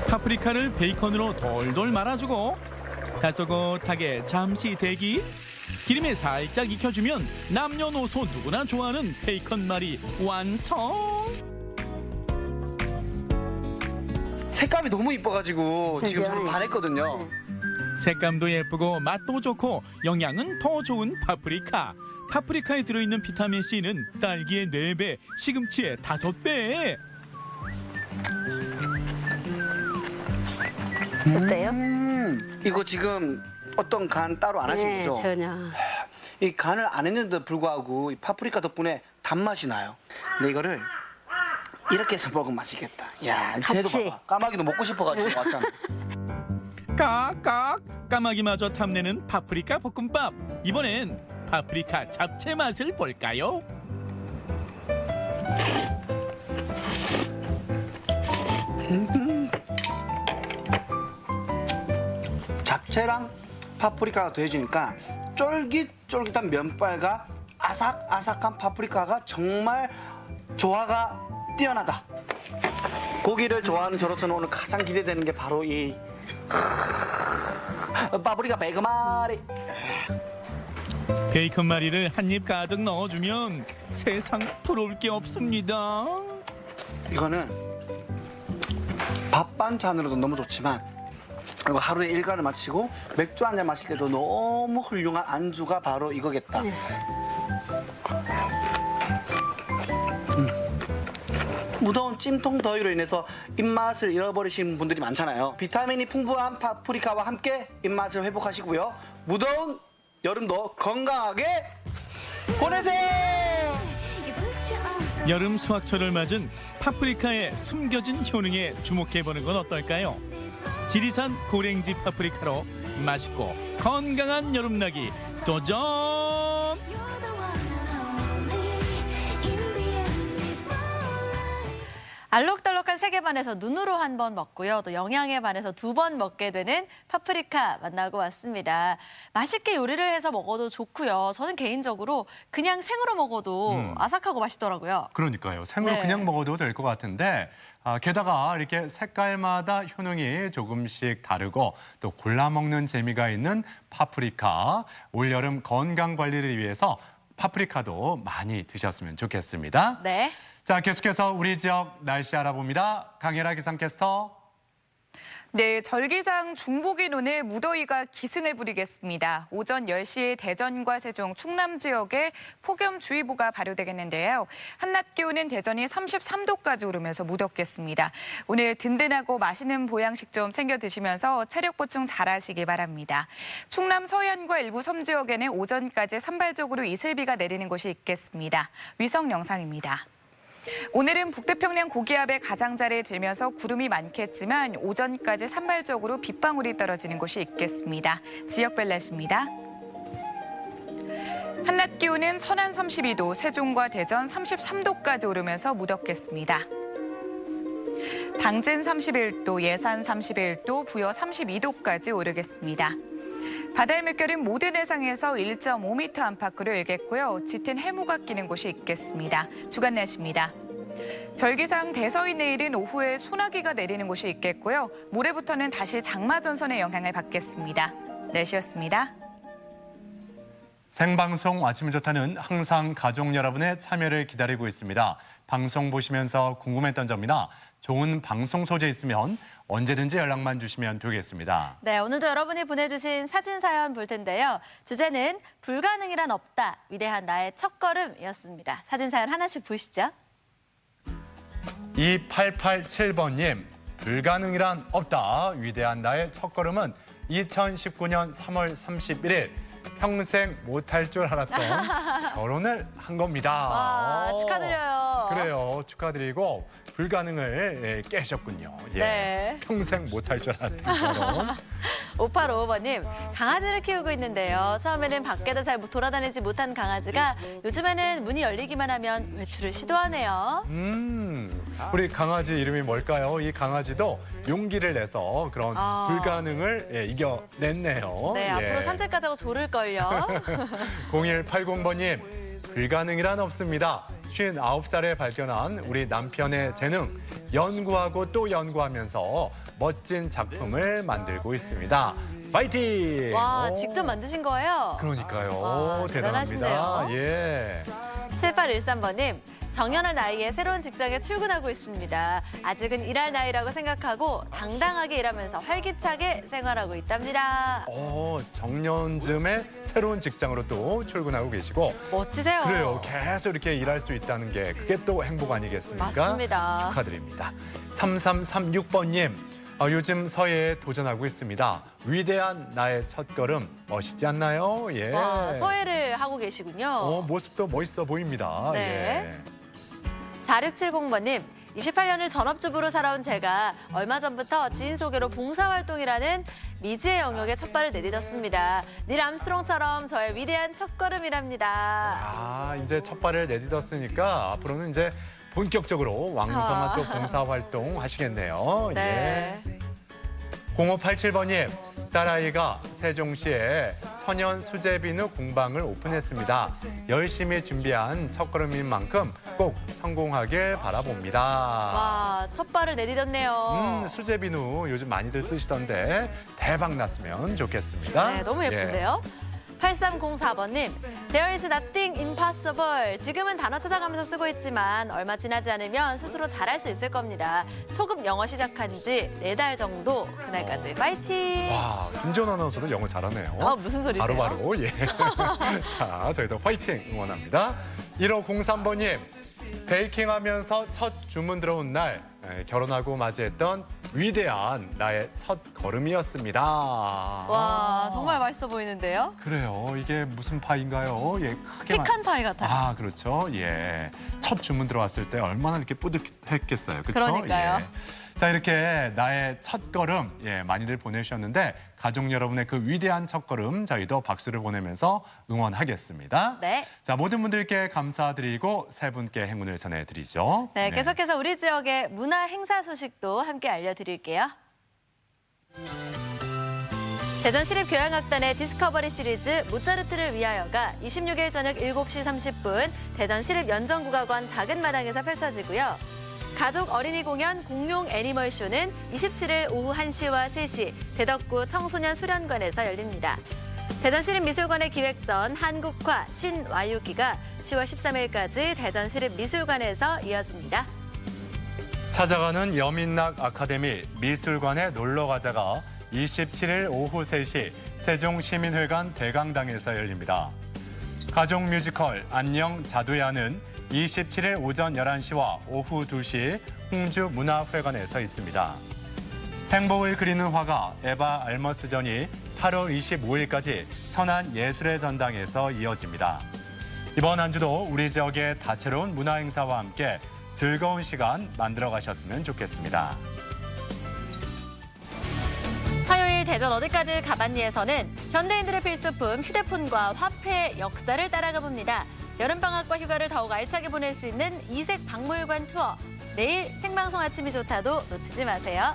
C: 파프리카를 베이컨으로 돌돌 말아주고 다소곳하게 잠시 대기. 기름에 살짝 익혀주면 남녀노소 누구나 좋아하는 베이컨 말이 완성.
E: 색감이 너무 이뻐가지고 지금 저는 반했거든요.
C: 색감도 예쁘고 맛도 좋고 영양은 더 좋은 파프리카. 파프리카에 들어있는 비타민 C는 딸기의 4배, 시금치의 5배.
O: 어때요?
E: 이거 지금 어떤 간 따로 안 하신 거죠?
O: 전혀.
E: 이 간을 안 했는데도 불구하고 이 파프리카 덕분에 단맛이 나요. 근데 이거를 이렇게 해서 먹으면 맛있겠다. 야, 걔도 봐봐. 까마귀도 먹고 싶어가지고 왔잖아.
C: 깍깍 까마귀마저 탐내는 파프리카 볶음밥. 이번엔 파프리카 잡채 맛을 볼까요?
E: 잡채랑 파프리카가 더해지니까 쫄깃쫄깃한 면발과 아삭아삭한 파프리카가 정말 조화가 뛰어나다. 고기를 좋아하는 저로서는 오늘 가장 기대되는 게 바로 이 파프리카 베이컨 말이.
C: 베이컨 마리를 한 입 가득 넣어주면 세상 부러울 게 없습니다.
E: 이거는 밥 반찬으로도 너무 좋지만, 그리고 하루에 일과를 마치고 맥주 한잔 마실 때도 너무 훌륭한 안주가 바로 이거겠다. 무더운 찜통 더위로 인해서 입맛을 잃어버리신 분들이 많잖아요. 비타민이 풍부한 파프리카와 함께 입맛을 회복하시고요. 무더운 여름도 건강하게 보내세요.
C: 여름 수확철을 맞은 파프리카의 숨겨진 효능에 주목해보는 건 어떨까요? 지리산 고랭지 파프리카로 맛있고 건강한 여름나기 도전!
B: 알록달록한 색에 반해서 눈으로 한 번 먹고요. 또 영양에 반해서 2번 먹게 되는 파프리카 만나고 왔습니다. 맛있게 요리를 해서 먹어도 좋고요. 저는 개인적으로 그냥 생으로 먹어도 아삭하고 맛있더라고요.
A: 그러니까요. 생으로
B: 네.
A: 그냥 먹어도 될 것 같은데 게다가 이렇게 색깔마다 효능이 조금씩 다르고 또 골라 먹는 재미가 있는 파프리카. 올여름 건강 관리를 위해서 파프리카도 많이 드셨으면 좋겠습니다.
B: 네.
A: 자, 계속해서 우리 지역 날씨 알아봅니다. 강혜라 기상캐스터.
H: 네, 절기상 중복인 오늘 무더위가 기승을 부리겠습니다. 오전 10시에 대전과 세종, 충남 지역에 폭염주의보가 발효되겠는데요. 한낮 기온은 대전이 33도까지 오르면서 무덥겠습니다. 오늘 든든하고 맛있는 보양식 좀 챙겨 드시면서 체력 보충 잘 하시기 바랍니다. 충남 서해안과 일부 섬 지역에는 오전까지 산발적으로 이슬비가 내리는 곳이 있겠습니다. 위성 영상입니다. 오늘은 북태평양 고기압의 가장자리에 들면서 구름이 많겠지만 오전까지 산발적으로 빗방울이 떨어지는 곳이 있겠습니다. 지역별 날씨입니다. 한낮 기온은 천안 32도, 세종과 대전 33도까지 오르면서 무덥겠습니다. 당진 31도, 예산 31도, 부여 32도까지 오르겠습니다. 바다의 물결은 모든 해상에서 1.5m 안팎으로 일겠고요. 짙은 해무가 끼는 곳이 있겠습니다. 주간 날씨입니다. 절기상 대서인 내일은 오후에 소나기가 내리는 곳이 있겠고요. 모레부터는 다시 장마전선의 영향을 받겠습니다. 날씨였습니다.
A: 생방송 아침을 좋다는 항상 가족 여러분의 참여를 기다리고 있습니다. 방송 보시면서 궁금했던 점이나 좋은 방송 소재 있으면 언제든지 연락만 주시면 되겠습니다.
B: 네, 오늘도 여러분이 보내주신 사진 사연 볼 텐데요. 주제는 불가능이란 없다, 위대한 나의 첫걸음이었습니다. 사진 사연 하나씩 보시죠.
A: 2887번님, 불가능이란 없다, 위대한 나의 첫걸음은 2019년 3월 31일 평생 못할 줄 알았던 결혼을 한 겁니다.
B: 와, 축하드려요.
A: 그래요, 축하드리고 불가능을 깨셨군요. 예.
B: 네.
A: 평생 못할 줄 알았던 결혼.
B: 5855번님, 강아지를 키우고 있는데요. 처음에는 밖에도 잘 돌아다니지 못한 강아지가 요즘에는 문이 열리기만 하면 외출을 시도하네요.
A: 우리 강아지 이름이 뭘까요? 이 강아지도 용기를 내서 그런 불가능을 이겨냈네요.
B: 네,
A: 예.
B: 앞으로 산책 가자고 조를걸요.
A: 0180번님, 불가능이란 없습니다. 59살에 발견한 우리 남편의 재능, 연구하고 또 연구하면서 멋진 작품을 만들고 있습니다. 파이팅!
B: 와, 직접 만드신 거예요?
A: 그러니까요.
B: 와,
A: 대단합니다.
B: 대단하시네요.
A: 예.
B: 7813번님, 정년할 나이에 새로운 직장에 출근하고 있습니다. 아직은 일할 나이라고 생각하고 당당하게 일하면서 활기차게 생활하고 있답니다.
A: 정년쯤에 새로운 직장으로 또 출근하고 계시고.
B: 멋지세요.
A: 그래요. 계속 이렇게 일할 수 있다는 게 그게 또 행복 아니겠습니까?
B: 맞습니다.
A: 축하드립니다. 3336번님, 요즘 서예에 도전하고 있습니다. 위대한 나의 첫걸음, 멋있지 않나요? 예.
B: 와, 서예를 하고 계시군요.
A: 모습도 멋있어 보입니다.
B: 네.
A: 예.
B: 4670번님, 28년을 전업주부로 살아온 제가 얼마 전부터 지인 소개로 봉사활동이라는 미지의 영역에 첫 발을 내딛었습니다. 닐 암스트롱처럼 저의 위대한 첫걸음이랍니다.
A: 아, 이제 첫 발을 내딛었으니까 앞으로는 이제 본격적으로 왕성한 또 봉사활동 하시겠네요.
B: 네.
A: 예. 0587번님, 딸아이가 세종시에 천연 수제비누 공방을 오픈했습니다. 열심히 준비한 첫걸음인 만큼 꼭 성공하길 바라봅니다.
B: 와, 첫 발을 내딛었네요.
A: 수제비누 요즘 많이들 쓰시던데 대박 났으면 좋겠습니다.
B: 네, 너무 예쁜데요? 8304번님, There is nothing impossible. 지금은 단어 찾아가면서 쓰고 있지만 얼마 지나지 않으면 스스로 잘할 수 있을 겁니다. 초급 영어 시작한 지 4달 정도, 그날까지 파이팅!
A: 와, 김지원 아나운서도 영어 잘하네요.
B: 무슨 소리세요?
A: 바로바로, 예. 자, 저희도 화이팅 응원합니다. 1503번님, 베이킹하면서 첫 주문 들어온 날, 결혼하고 맞이했던 위대한 나의 첫 걸음이었습니다.
B: 와, 정말 맛있어 보이는데요?
A: 그래요. 이게 무슨 파인가요? 예, 크게
B: 피칸 파이 같아요.
A: 아, 그렇죠. 예. 첫 주문 들어왔을 때 얼마나 이렇게 뿌듯했겠어요. 그렇죠?
B: 그러니까요.
A: 예. 자, 이렇게 나의 첫걸음, 예, 많이들 보내주셨는데 가족 여러분의 그 위대한 첫걸음 저희도 박수를 보내면서 응원하겠습니다.
B: 네.
A: 자, 모든 분들께 감사드리고 세 분께 행운을 전해드리죠.
B: 네, 계속해서 우리 지역의 문화 행사 소식도 함께 알려드릴게요. 대전시립교향악단의 디스커버리 시리즈 모차르트를 위하여가 26일 저녁 7시 30분 대전시립연정국악원 작은 마당에서 펼쳐지고요. 가족 어린이 공연 공룡 애니멀쇼는 27일 오후 1시와 3시 대덕구 청소년 수련관에서 열립니다. 대전시립미술관의 기획전 한국화 신와유기가 10월 13일까지 대전시립미술관에서 이어집니다.
A: 찾아가는 여민락 아카데미 미술관에 놀러가자가 27일 오후 3시 세종시민회관 대강당에서 열립니다. 가족 뮤지컬 안녕 자두야는 27일 오전 11시와 오후 2시 홍주문화회관에서 있습니다. 행복을 그리는 화가 에바 알머스전이 8월 25일까지 천안예술의 전당에서 이어집니다. 이번 한 주도 우리 지역의 다채로운 문화행사와 함께 즐거운 시간 만들어 가셨으면 좋겠습니다.
B: 화요일 대전 어디까지 가봤니에서는 현대인들의 필수품 휴대폰과 화폐의 역사를 따라가 봅니다. 여름방학과 휴가를 더욱 알차게 보낼 수 있는 이색 박물관 투어. 내일 생방송 아침이 좋다도 놓치지 마세요.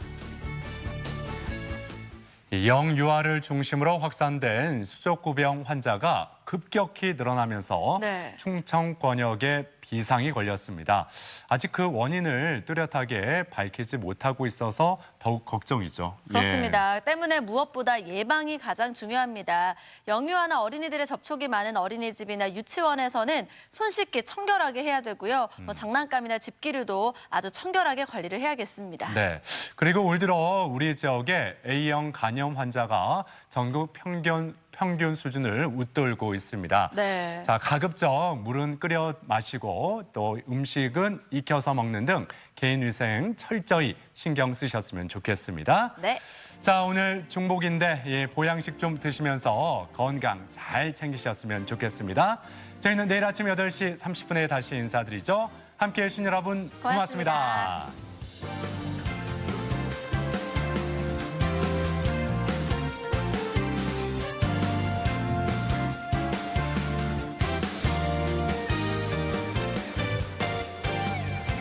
A: 영유아를 중심으로 확산된 수족구병 환자가 급격히 늘어나면서
B: 네.
A: 충청권역에 비상이 걸렸습니다. 아직 그 원인을 뚜렷하게 밝히지 못하고 있어서 더욱 걱정이죠.
B: 그렇습니다. 때문에 무엇보다 예방이 가장 중요합니다. 영유아나 어린이들의 접촉이 많은 어린이집이나 유치원에서는 손 씻기 청결하게 해야 되고요. 장난감이나 집기류도 아주 청결하게 관리를 해야겠습니다.
A: 네. 그리고 올 들어 우리 지역에 A형 간염 환자가 전국 평균 수준을 웃돌고 있습니다.
B: 네.
A: 자, 가급적 물은 끓여 마시고 또 음식은 익혀서 먹는 등 개인 위생 철저히 신경 쓰셨으면 좋겠습니다.
B: 네.
A: 자, 오늘 중복인데 예, 보양식 좀 드시면서 건강 잘 챙기셨으면 좋겠습니다. 저희는 내일 아침 8시 30분에 다시 인사드리죠. 함께해 주신 여러분 고맙습니다.